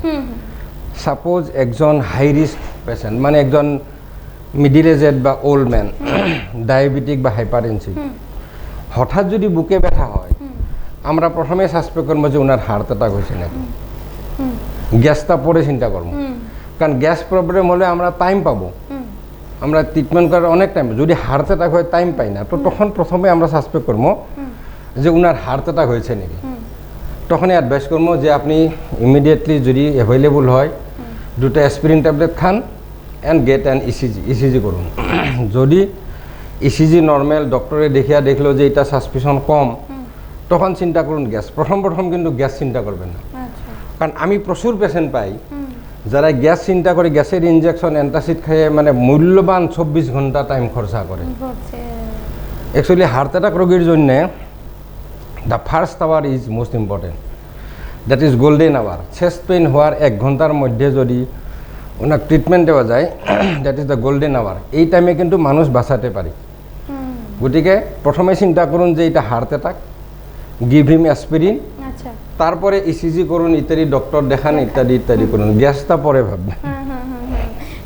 সাপোজ একজন হাই রিস্ক পেশেন্ট মানে একজন মিডিল এজেড বা ওল্ড ম্যান ডায়াবেটিক বা হাইপারটেনসিভ হঠাৎ যদি বুকে ব্যথা হয় আমরা প্রথমে সাসপেক্ট করবো যে ওনার হার্ট অ্যাটাক হয়েছে নাকি গ্যাসটা পরে চিন্তা করবো কারণ গ্যাস প্রবলেম হলে আমরা টাইম পাবো আমরা ট্রিটমেন্ট করার অনেক টাইম যদি হার্ট অ্যাটাক হয় টাইম পাই না তো তখন প্রথমে আমরা সাসপেক্ট করবো যে ওনার হার্ট অ্যাটাক হয়েছে নাকি তখনই অ্যাডভাইস করবো যে আপনি ইমিডিয়েটলি যদি অ্যাভেলেবল হয় 2টা অ্যাসপিরিন ট্যাবলেট খান অ্যান্ড গেট অ্যান ইসিজি করুন যদি ইসিজি নর্মাল ডক্টরে দেখিয়া দেখলো যে এটা সাসপিশন কম তখন চিন্তা করুন গ্যাস প্রথম কিন্তু গ্যাস চিন্তা করবেন না কারণ আমি প্রচুর পেশেন্ট পাই যারা গ্যাস চিন্তা করে গ্যাসের ইনজেকশন অ্যান্টাসিড খেয়ে মানে মূল্যবান 24 ঘন্টা টাইম খরচা করে অ্যাকচুয়ালি হার্ট অ্যাটাক রোগীর জন্য the first hour is most important that is golden hour chest pain হওয়ার 1 ঘন্টার মধ্যে যদি ওনার ট্রিটমেন্ট দেওয়া যায় that is the golden hour এই টাইমে কিন্তু মানুষ বাঁচাতে পারি গতিকে প্রথমে চিন্তা করুন যে এটা heart attack give him aspirin তারপরে ইসিজি করুন ইত্যাদি ডক্টর দেখান ইত্যাদি করুন গ্যাসটা পরে ভাববেন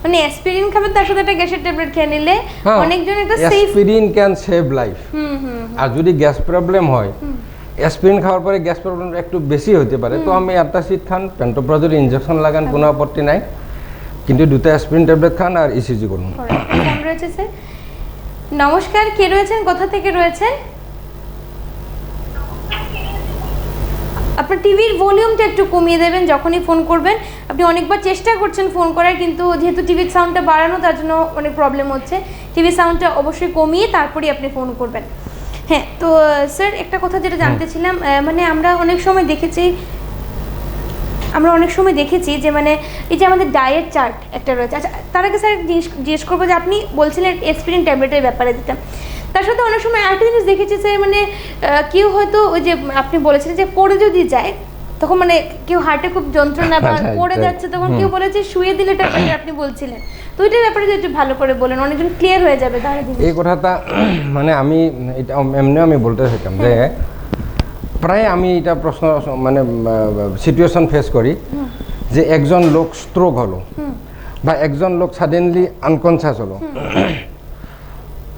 মানে অ্যাসপিরিন খাবে তার সাথে একটা গ্যাসের ট্যাবলেট খেয়ে নিলে অনেকজন এটা safe
aspirin can save life আর যদি গ্যাস প্রবলেম হয় অ্যাসপিরিন খাওয়ার পরে গ্যাস প্রবলেম একটু বেশি হতে পারে তো আমি অ্যান্টাসিড খান পেন্টোপ্রাজোল ইনজেকশন লাগান কোনো আপত্তি নাই কিন্তু 2টা অ্যাসপিরিন ট্যাবলেট খান আর ইসিজি করুন
ফোন রয়েছে স্যার নমস্কার কে রয়েছেন কোথা থেকে রয়েছেন আপনার টিভির ভলিউমটা একটু কমিয়ে দেবেন যখনই ফোন করবেন আপনি অনেকবার চেষ্টা করছেন ফোন করার কিন্তু যেহেতু টিভির সাউন্ডটা বাড়ানো তার জন্য অনেক প্রবলেম হচ্ছে টিভির সাউন্ডটা অবশ্যই কমিয়ে তারপরেই আপনি ফোন করবেন হ্যাঁ তো স্যার একটা কথা যেটা জানতে ছিলাম মানে আমরা অনেক সময় দেখেছি যে মানে এই যে আমাদের ডায়েট চার্ট একটা রয়েছে আচ্ছা তার আগে স্যার জিজ্ঞেস করবো যে আপনি বলছিলেন অ্যাসপিরিন ট্যাবলেটের ব্যাপারে দিতাম তার সাথে অনেক সময় আরেকটা জিনিস দেখেছি স্যার মানে কেউ হয়তো ওই যে আপনি বলেছিলেন যে পড়ে যদি যায় তখন মানে কেউ হার্টে খুব যন্ত্রণা বা পড়ে যাচ্ছে তখন কেউ বলেছে শুয়ে দিলে ট্যাবলেট আপনি বলছিলেন তো ওইটার ব্যাপারে যদি একটু ভালো করে বলেন অনেকজন ক্লিয়ার হয়ে যাবে তাহলে
এই কথাটা মানে আমি এটা এমনিও আমি বলতে চাইতাম যে প্রায় আমি এটা প্রশ্ন মানে সিচুয়েশন ফেস করি যে একজন লোক স্ট্রোক হলো বা একজন লোক সাডেনলি আনকনসিয়াস হলো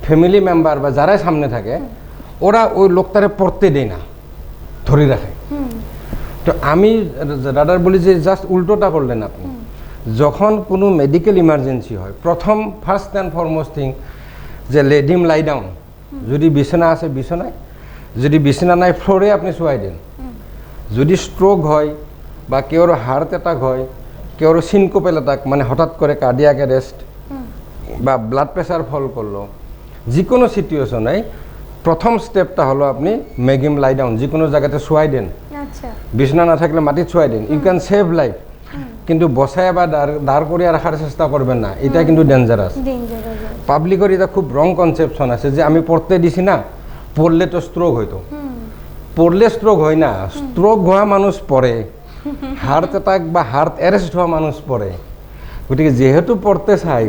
ফ্যামিলি মেম্বার বা যারাই সামনে থাকে ওরা ওই লোকটারে পড়তে দেয় না ধরে রাখে তো আমি দাদার বলি যে জাস্ট উল্টোটা করলেন আপনি যখন কোনো মেডিকেল ইমার্জেন্সি হয় প্রথম ফার্স্ট অ্যান্ড ফরমোস্ট থিং যে লেট হিম লাই ডাউন যদি বিছানা আছে বিছানায় যদি বিছানা নাই ফ্লোরে আপনি শুয়াই দেন যদি স্ট্রোক হয় বা কেউর হার্ট অ্যাটাক হয় কেউ সিনকোপেল অ্যাটাক মানে হঠাৎ করে কার্ডিয়াক অ্যারেস্ট বা ব্লাড প্রেশার ফল করলো, যে কোনো সিচুয়েশনে প্রথম স্টেপটা হলো আপনি মেক হিম লাই ডাউন, যে কোনো জায়গাতে শোয়াই দেন,
আচ্ছা
বিছনা না থাকলে মাটিত শোয়াই দেন, ইউ ক্যান সেভ লাইফ। কিন্তু বসায় বা দাঁড় করিয়ে রাখার চেষ্টা করবেন না, এটা কিন্তু ডেঞ্জারাস।
ডেঞ্জারাস।
পাবলিকের এটা খুব রং কনসেপশন আছে যে আমি পড়তে দিছি না, পড়লে তো স্ট্রোক হইতো। পড়লে স্ট্রোক হয় না, স্ট্রোক হওয়া মানুষ পড়ে, হার্ট অ্যাটাক বা হার্ট অ্যারেস্ট হওয়া মানুষ পড়ে। গতিকে যেহেতু পড়তে চাই,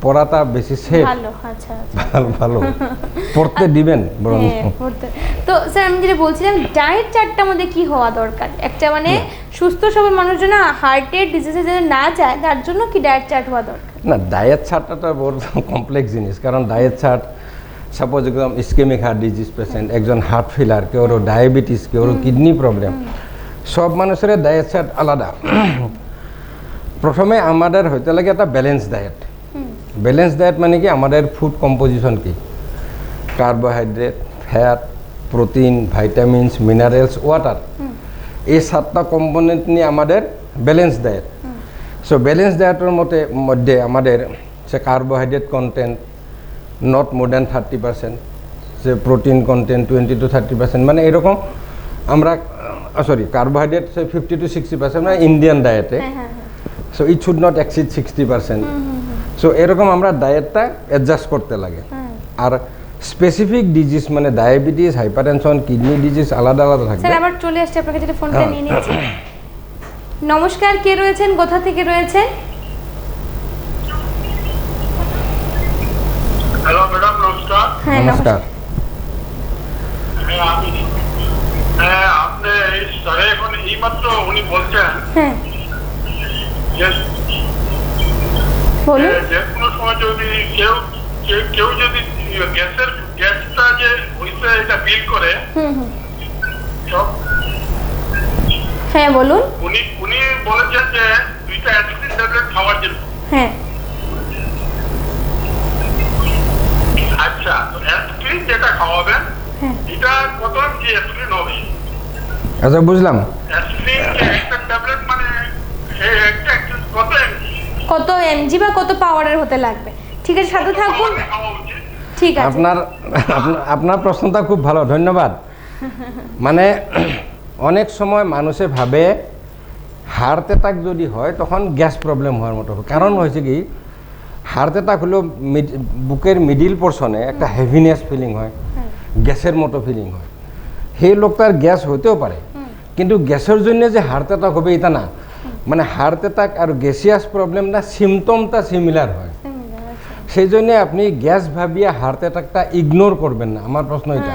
পড়াটা বেশি সেফ,
ভালো। আচ্ছা আচ্ছা।
ভালো পড়তে দিবেন বরং।
হ্যাঁ, তো স্যার আমি যেটা বলছিলাম, ডায়েট চার্টটার মধ্যে কি হওয়া দরকার? একটা মানে সুস্থ সবল মানুষ যেন হার্টের ডিজিজে যেন না যায়, তার জন্য কি ডায়েট চার্ট হওয়া দরকার?
না, ডায়েট চার্টটা বড় কমপ্লেক্স জিনিস, কারণ ডায়েট চার্ট সাপোজ একদম ইস্কেমিক হার্ট ডিজিজ পেশেন্ট, একজন হার্ট ফেলার, কেউ ডায়াবেটিস, কেউ কিডনি প্রবলেম, সব মানুষের ডায়েট চার্ট আলাদা। প্রথমে আমাদের হইতে লাগে একটা ব্যালেন্স ডায়েট। ব্যালেন্স ডায়েট মানে কি, আমাদের ফুড কম্পোজিশন কি, carbohydrate, fat, protein, vitamins, minerals, water, এই 7টা কম্পোনেন্ট নিয়ে আমাদের ব্যালেন্স ডায়েট। সো ব্যালেন্স ডায়েটের মধ্যে আমাদের সে carbohydrate content not more than 30%, সে প্রোটিন কন্টেন্ট 20 to 30%, মানে এরকম আমরা কার্বোহাইড্রেট 50 to 60%, মানে ইন্ডিয়ান ডায়েটে। So it should not exceed 60%। So এরকম আমরা ডায়েটটা অ্যাডজাস্ট করতে লাগে। আর স্পেসিফিক ডিজিজ মানে ডায়াবেটিস, হাইপারটেনশন, কিডনি ডিজিজ আলাদা আলাদা থাকে।
স্যার আবার চলে আসছে, আপনার কাছে ফোনটা নিয়ে নিয়েছি। নমস্কার, কে রয়েছেন, কোথা থেকে রয়েছেন?
হ্যালো ম্যাডাম, নমস্কার।
হ্যাঁ
নমস্কার।
হ্যাঁ, আমি আপনি স্যারে এখন এইমাত্র উনি বলছেন
হ্যাঁ
যে
বলুন।
যে কোনো সময় যদি কেউ যদি গ্যাসটা যে হইছে এটা বিল করে, সব
হ্যাঁ বলুন।
উনি বলেছেন যে 2টা অ্যাসপিরিন ট্যাবলেট খাওয়ার জন্য।
হ্যাঁ
আচ্ছা, তো অ্যাসপিরিন যেটা খাওয়াবেন, এটা কত এমজি অ্যাসপিরিন হবে?
আচ্ছা, বুঝলাম।
অ্যাসপিরিন একটা ট্যাবলেট মানে একটা কত এমজি?
কত এমজি বা কত পাওয়ারের হতে লাগবে? ঠিক আছে, সাথে থাকুন।
খাওয়া উচিত?
ঠিক আছে।
আপনার প্রশ্নটা খুব ভালো, ধন্যবাদ। মানে অনেক সময় মানুষে ভাবে হার্ট অ্যাটাক যদি হয় তখন গ্যাস প্রবলেম হওয়ার মতো। কারণ হয়েছে কি, হার্ট অ্যাটাক হলেও বুকের মিডিল পোর্শনে একটা হেভিনেস ফিলিং হয়, গ্যাসের মতো ফিলিং হয়। সেই লোকটার গ্যাস হইতেও পারে, কিন্তু গ্যাসের জন্য যে হার্ট অ্যাটাক হবে এটা না। মানে হার্ট অ্যাটাক আর গ্যাসিয়াস প্রবলেমটা সিমটমটা সিমিলার হয়। সেই জন্য আপনি গ্যাস ভাবিয়া হার্ট অ্যাটাকটা ইগনোর করবেন না, আমার প্রশ্ন এটা।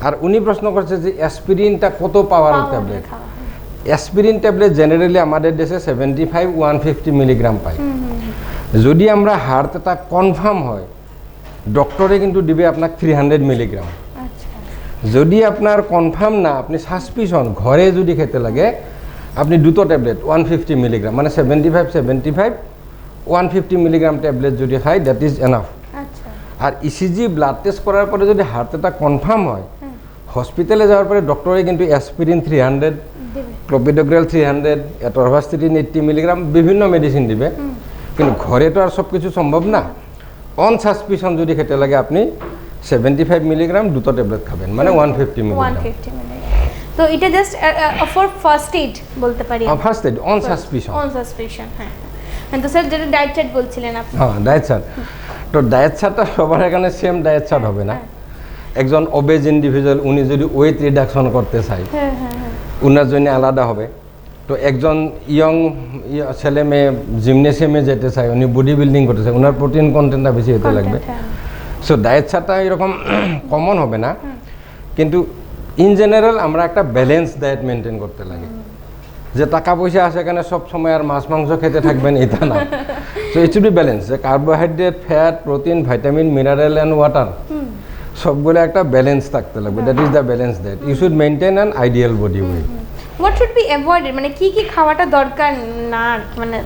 আর উনি প্রশ্ন করছে যে অ্যাসপিরিনটা কত পাওয়ারের ট্যাবলেট। অ্যাসপিরিন ট্যাবলেট জেনারেলি আমাদের দেশে 75-150 মিলিগ্রাম পাই। যদি আমরা হার্ট অ্যাটাক কনফার্ম হয়, ডক্টরে কিন্তু দিবে আপনার 300 মিলিগ্রাম। যদি আপনার কনফার্ম না, আপনি সাসপিশন ঘরে যদি খেতে লাগে, আপনি 2টো ট্যাবলেট 150 মিলিগ্রাম, মানে 150 মিলিগ্রাম ট্যাবলেট যদি খাই, দ্যাট ইজ এনাফ। আর ইসিজি ব্লাড টেস্ট করার পরে যদি হার্ট অ্যাটাক কনফার্ম হয়, হসপিটালে যাওয়ার পরে ডক্টরে কিন্তু অ্যাসপিরিন 300, ক্লোপিডোগ্রেল 300, অ্যাটরভাস্টিন 80 মিলিগ্রাম, বিভিন্ন মেডিসিন দিবে। কিন্তু ঘরে তো আর সব কিছু সম্ভব না। অন সাসপিশন যদি খেতে লাগে, আপনি 75 মিলিগ্রাম 2টো ট্যাবলেট খাবেন, মানে 150 মিলিগ্রাম।
তো এটা জাস্ট ফর ফার্স্ট এইড বলতে পারি।
First aid on suspicion.
On suspicion, হ্যাঁ। তো স্যার যেটা ডায়েট চার্ট বলছিলেন আপনি।
হ্যাঁ, ডায়েট চার্ট। তো ডায়েট চার্টটা সবার এখানে সেম ডায়েট চার্ট হবে না। একজন ওবেজ ইন্ডিভিজুয়াল, উনি যদি ওয়েট রিডাকশন করতে চায়, ওনার জন্য আলাদা হবে। তো একজন ইয়ং ছেলে মেয়ে জিমনেসিয়ামে যেতে চায়, উনি বডি বিল্ডিং করতে চায়, ওনার প্রোটিন কন্টেন্টটা বেশি হতে লাগবে। সো ডায়েট চার্টটা এরকম কমন হবে না, কিন্তু ইন জেনারেল আমরা একটা ব্যালেন্স ডায়েট মেনটেন করতে লাগে। যে টাকা পয়সা আছে এখানে সব সময় আর মাছ মাংস খেতে থাকবেন এটা না। So it should be balance, যে carbohydrate, fat, protein, vitamin, mineral and water সবগুলো একটা ব্যালেন্স থাকতে লাগবে। That is the balance diet. You should maintain an ideal body weight.
What should be avoided, মানে কি কি খাওয়াটা দরকার না, মানে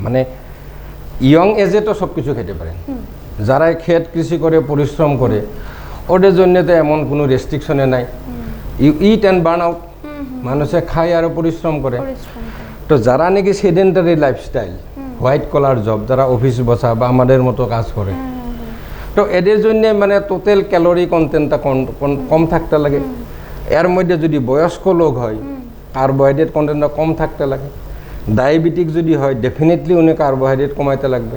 মানে ইয়ং এজে তো সব কিছু খেতে পারেন। যারা ক্ষেত কৃষি করে পরিশ্রম করে, ওদের জন্য তো এমন কোনো রেস্ট্রিকশনে নাই। You eat and burn out. মানুষে খায় আর পরিশ্রম করে। তো যারা নাকি sedentary lifestyle, white collar job, যারা অফিস বসা বা আমাদের মতো কাজ করে, তো এদের জন্য মানে টোটাল ক্যালোরি কন্টেন্টটা কম থাকতে লাগে। এর মধ্যে যদি বয়স্ক লোক হয় কার্বোহাইড্রেট কন্টেন্টটা কম থাকতে লাগে। ডায়াবেটিক যদি হয় ডেফিনেটলি উনি কার্বোহাইড্রেট কমাইতে লাগবে।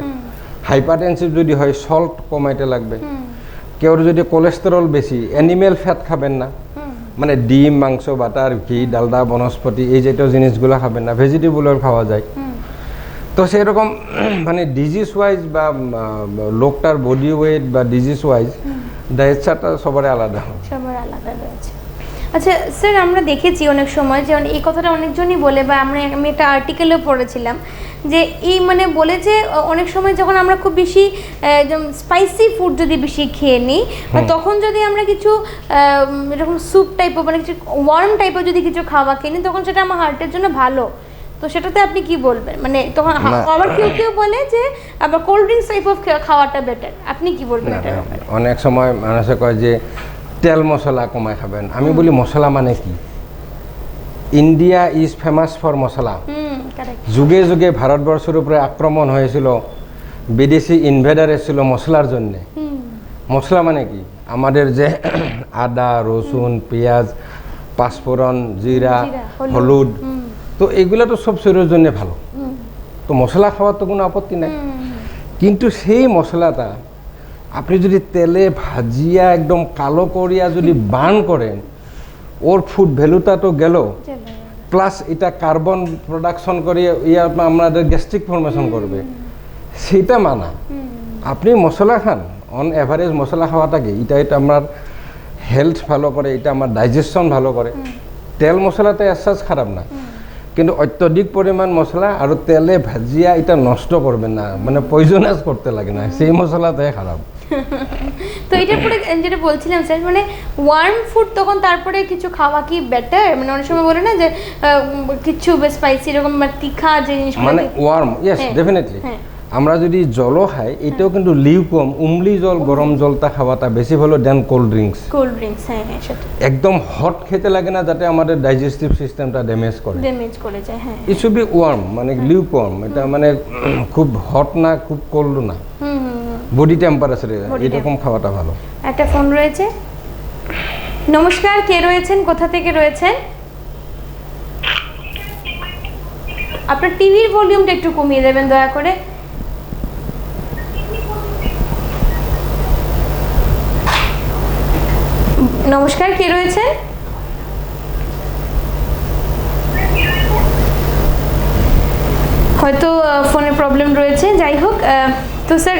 হাইপারটেনসিভ যদি হয় সল্ট কমাইতে লাগবে। কেউ যদি কোলেস্টেরল বেশি, অ্যানিমেল ফ্যাট খাবেন না, মানে ডিম, মাংস, বাটার, ঘি, ডালডা, বনস্পতি এই জাতীয় জিনিসগুলো খাবেন না, ভেজিটেবল অয়েল খাওয়া যায়। তো সেরকম মানে ডিজিজ ওয়াইজ বা লোকটার বডি ওয়েট বা ডিজিজ ওয়াইজ ডায়েট চার্টটা সবার আলাদা হয়,
সবার আলাদা রয়েছে। আচ্ছা স্যার, আমরা দেখেছি অনেক সময় যে এই কথাটা অনেকজনই বলে, বা আমি একটা আর্টিকেলেও পড়েছিলাম যে এই মানে বলে যে অনেক সময় যখন আমরা খুব বেশি স্পাইসি ফুড যদি বেশি খেয়ে নিই, বা তখন যদি আমরা কিছু এরকম স্যুপ টাইপের মানে কিছু ওয়ার্ম টাইপের যদি কিছু খাওয়া খেয়ে নিই, তখন সেটা আমার হার্টের জন্য ভালো। তো সেটাতে আপনি কি বলবেন? মানে তখন আবার কেউ কেউ বলে যে আবার কোল্ড ড্রিঙ্কস টাইপ অফ খাওয়াটা বেটার, আপনি কি বলবেন এটার ব্যাপারে?
অনেক সময় মানুষে কয় যে তেল মশলা কমাই খাবেন। আমি বলি মশলা মানে কি? ইন্ডিয়া ইজ ফেমাস ফর মশলা। যুগে যুগে ভারতবর্ষের উপরে আক্রমণ হয়েছিল, বিদেশি ইনভেডার এসেছিল মশলার জন্যে। মশলা মানে কি? আমাদের যে আদা, রসুন, পেঁয়াজ, পাঁচফোড়ন, জিরা, হলুদ, তো এগুলো তো সব শরীরের জন্য ভালো। তো মশলা খাওয়ার তো কোনো আপত্তি নাই, কিন্তু সেই মশলাটা আপনি যদি তেলে ভাজিয়া একদম কালো করিয়া যদি বার্ন করেন, ওর ফুড ভ্যালুটা তো গেল, প্লাস এটা কার্বন প্রোডাকশন করে আমাদের গ্যাস্ট্রিক ফর্মেশন করবে, সেটা মানা। আপনি মশলা খান, অন অ্যাভারেজ মশলা খাওয়াটা কি এটা আমার হেলথ ভালো করে, এটা আমার ডাইজেশন ভালো করে। তেল মশলাতে এসাজ খারাপ না, কিন্তু অত্যধিক পরিমাণ মশলা আর তেলে ভাজিয়া এটা নষ্ট করবে না, মানে পয়জনাস করতে লাগে না, সেই মশলাটাই খারাপ।
তো এটার পরে যেটা বলছিলাম স্যার, মানে ওয়ার্ম ফুড তখন তারপরে কিছু খাওয়া কি বেটার? মানে অনেক সময় বলে না যে কিছু স্পাইসি এরকম তিখা যে জিনিসগুলো,
মানে ওয়ার্ম, ইয়েস ডেফিনেটলি। আমরা যদি জলও খাই, এটাও কিন্তু লিউকম, উমলি জল, গরম জলটা খাওয়াটা বেশি ভালো দেন কোল্ড ড্রিঙ্কস।
কোল্ড ড্রিঙ্কস, হ্যাঁ সেটা
একদম হট খেতে লাগে না, যাতে আমাদের ডাইজেস্টিভ সিস্টেমটা ড্যামেজ করে
যায়। হ্যাঁ,
ইট শুড বি ওয়ার্ম, মানে লিউকম। এটা মানে খুব হট না, খুব কোল্ড না, বডি টেম্পারেচারে এরকম খাওয়াটা ভালো।
একটা ফোন রয়েছে। নমস্কার, কে রয়েছেন, কোথা থেকে রয়েছেন? আপনার টিভির ভলিউমটা একটু কমিয়ে দেবেন দয়া করে। নমস্কার, কে রয়েছেন? হয়তো ফোনের প্রবলেম রয়েছে, যাই হোক। তো স্যার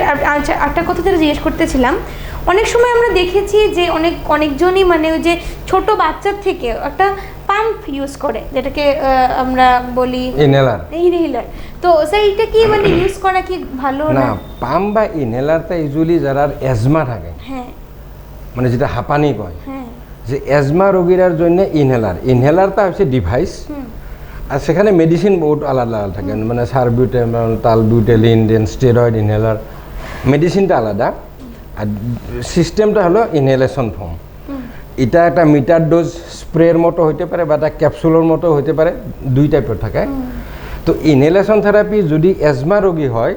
একটা কথা যেটা জিজ্ঞেস করতেছিলাম, অনেক সময় আমরা দেখেছি যে অনেকজনই মানে ওই যে ছোট বাচ্চার থেকে একটা পাম্প ইউজ করে, যেটাকে আমরা বলি ইনহেলার। তো স্যার এটা কি মানে ইউজ করা কি ভালো না?
পাম্প বা ইনহেলারটা ইউজুয়ালি যারা অ্যাজমা থাকে,
হ্যাঁ,
মানে যেটা হাঁপানি কয়,
হ্যাঁ,
যে অ্যাজমা রোগীরার জন্য ইনহেলারটা হচ্ছে ডিভাইস, আর সেখানে মেডিসিন বহুত আলাদা আলাদা থাকে, মানে সারবিউটামল, তালবিউটেলিন, দেন স্টেরয়েড ইনহেলার, মেডিসিনটা আলাদা। আর সিস্টেমটা হলো ইনহেলেশন ফর্ম। এটা একটা মিটার ডোজ স্প্রের মতো হইতে পারে, বা একটা ক্যাপসুলের মতো হইতে পারে, দুই টাইপের থাকে। তো ইনহেলেশন থেরাপি যদি অ্যাজমা রোগী হয়,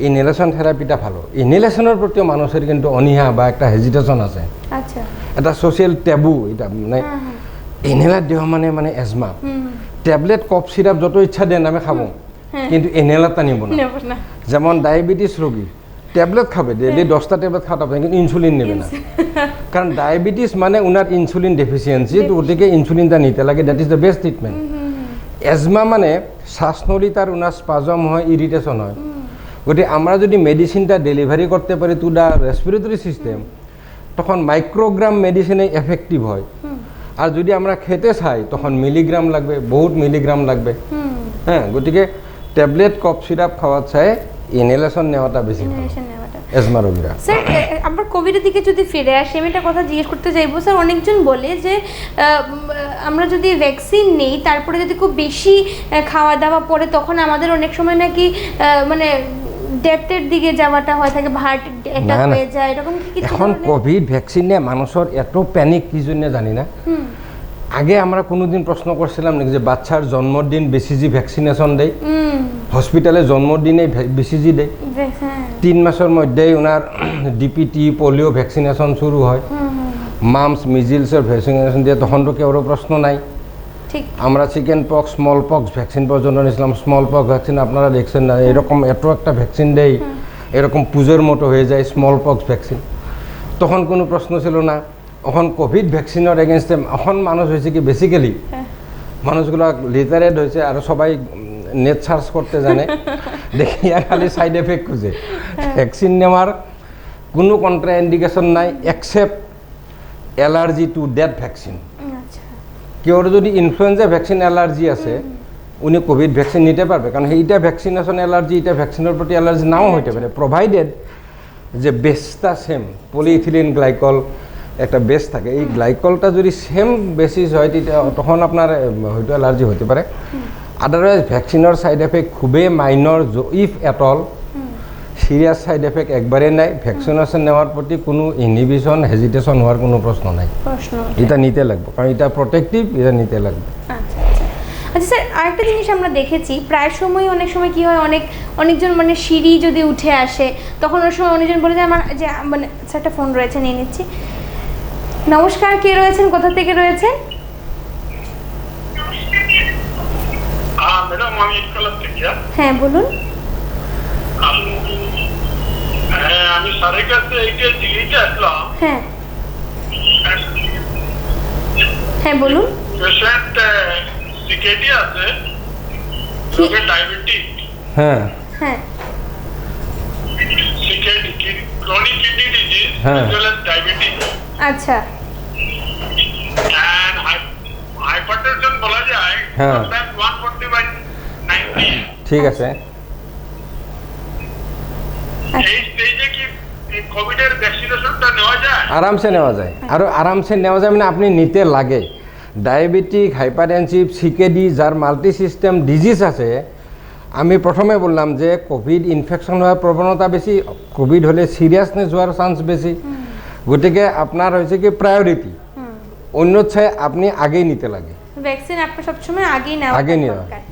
ইনহেলেশন থেরাপিটা ভালো। ইনহেলেশনের প্রতিও মানুষের কিন্তু অনীহা বা একটা হেজিটেশন আছে,
আচ্ছা,
এটা সোশ্যাল ট্যাবু। এটা মানে ইনহেলার দেওয়া মানে অ্যাজমা, ট্যাবলেট কফ সিরাপ যত ইচ্ছা দেন আমি খাবো, কিন্তু ইনহেলারটা নিব না। যেমন ডায়াবেটিস রোগী ট্যাবলেট খাবে, ডেইলি 10টা ট্যাবলেট খাওয়া হবে, কিন্তু ইনসুলিন নেবে না, কারণ ডায়াবেটিস মানে ওনার ইনসুলিন ডেফিসিয়েন্সি, তো ওটিকে ইনসুলিনটা নিতে লাগে, that is the best treatment. Asthma মানে শ্বাসনলীতার ওনার স্পাজম হয়, ইরিটেশন হয়। গতিকে আমরা যদি মেডিসিনটা ডেলিভারি করতে পারি টু দ্য রেসপিরেটরি সিস্টেম, তখন মাইক্রোগ্রাম মেডিসিনে এফেক্টিভ হয়। আর যদি আমরা খেতে চাই, তখন মিলিগ্রাম লাগবে, বহুত মিলিগ্রাম লাগবে। হ্যাঁ, গতিকে ট্যাবলেট কফ সিরাপ খাওয়ার চাই ইনহেলেশন নেওয়াটা বেশি ভালো অ্যাজমা রোগীরা।
স্যার আমরা কোভিডের দিকে যদি ফিরে আসি, আমি একটা কথা জিজ্ঞেস করতে চাইবো। স্যার অনেকজন বলে যে আমরা যদি ভ্যাকসিন নেই, তারপরে যদি খুব বেশি খাওয়া দাওয়া পরে, তখন আমাদের অনেক সময় নাকি মানে ডেথের দিকে যাওয়াটা হয় থাকে, হার্ট অ্যাটাক হয়ে যায়, এরকম কি কিছু?
এখন কোভিড ভ্যাকসিন নিয়ে মানুষের এত প্যানিক কি জন্য জানি না। আগে আমরা কোনোদিন প্রশ্ন করছিলাম নাকি যে বাচ্চার জন্মদিন BCG ভ্যাকসিনেশন দেয়, হসপিটালে জন্মদিনে BCG দেয়, 3 মাসের মধ্যেই ওনার DPT পোলিও ভ্যাকসিনেশন শুরু হয়, মামস মিজিলসের ভ্যাকসিনেশন দিয়ে, তখন তো কেউ প্রশ্ন নাই।
ঠিক
আমরা chicken pox small pox vaccine পর্যন্ত নিয়েছিলাম। স্মল পক্স ভ্যাকসিন আপনারা দেখছেন না, এরকম এত একটা ভ্যাকসিন দেয়, এরকম পুজোর মতো হয়ে যায় স্মল পক্স ভ্যাকসিন, তখন কোনো প্রশ্ন ছিল না। এখন কোভিড ভ্যাকসিনের এগেনস্টে এখন মানুষ হয়েছে কি বেসিক্যালি মানুষগুলো লিটারেট হয়েছে, আর সবাই নেট সার্চ করতে জানে, দেখিয়া খালি সাইড এফেক্ট খুঁজে। ভ্যাকসিন নেওয়ার কোনো কন্ট্রা ইন্ডিকেশন নাই except allergy to that vaccine. কেউর যদি ইনফ্লুয়েঞ্জা ভ্যাকসিন অ্যালার্জি আছে উনি কোভিড ভ্যাকসিন নিতে পারবে, কারণ এইটা ভ্যাকসিনেশন অ্যালার্জি, এটা ভ্যাকসিনের প্রতি অ্যালার্জি নাও হইতে পারে, প্রোভাইডেড যে বেসটা সেম, পলিইথিলিন গ্লাইকল একটা বেস থাকে, এই গ্লাইকলটা যদি সেম বেসিস হয় তখন আপনার হয়তো অ্যালার্জি হতে পারে। আদারওয়াইজ ভ্যাকসিনের সাইড এফেক্ট খুবই minor, if at all, serious side effect একবারে নাই। ভ্যাকসিনেশন নেওয়ার প্রতি কোনো ইনহিবিশন হেজিটেশন হওয়ার কোনো প্রশ্ন নাই, এটা নিতে লাগবে, কারণ এটা প্রোটেক্টিভ, এটা নিতে লাগবে।
আচ্ছা স্যার, আরেকটা জিনিস আমরা দেখেছি প্রায় সময়, অনেক সময় কি হয়, অনেকজন মানে সিঁড়ি যদি উঠে আসে তখন অনেক সময় অনেকজন বলে যে আমার যে মানে স্যার একটা ফোন রয়েছে, নিয়ে নিচ্ছি। নমস্কার, কে রয়েছেন, কোথা থেকে রয়েছেন?
ম্যাডাম আমি ইস্কালার থেকে।
হ্যাঁ বলুন।
হ্যাঁ আমি স্যারের কাছে এইটা জিজ্ঞেসে আসলাম।
হ্যাঁ হ্যাঁ বলুন।
পেশেন্ট সিকেডি আছে, ডায়াবেটিক।
হ্যাঁ
হ্যাঁ
সিকেডি ক্রনিক কিডনি ডিজিজ
হ্যাঁ,
ডায়াবেটিক।
আচ্ছা।
and hypertension বলা যায়,
হ্যাঁ।
sometimes 140/90।
ঠিক আছে।
এই স্টেজে কি কোভিডের ভ্যাকসিনেশনটা নেওয়া যায়?
আরামসে নেওয়া যায়, আরও আরামসে নেওয়া যায়, মানে আপনি নিতে লাগে। ডায়াবেটিক, হাইপারটেনসিভ, সিকেডি যার মাল্টি সিস্টেম ডিজিজ আছে, আমি প্রথমে বললাম যে কোভিড ইনফেকশন হওয়ার প্রবণতা বেশি, কোভিড হলে সিরিয়াসনেস হওয়ার চান্স বেশি, গতিকে আপনার হয়েছে কি প্রায়োরিটি অন্য চেয়ে আপনি আগেই নিতে লাগে।
ভ্যাকসিন আপনার সবসময় আগেই নেওয়া
নেওয়া।
দরকার।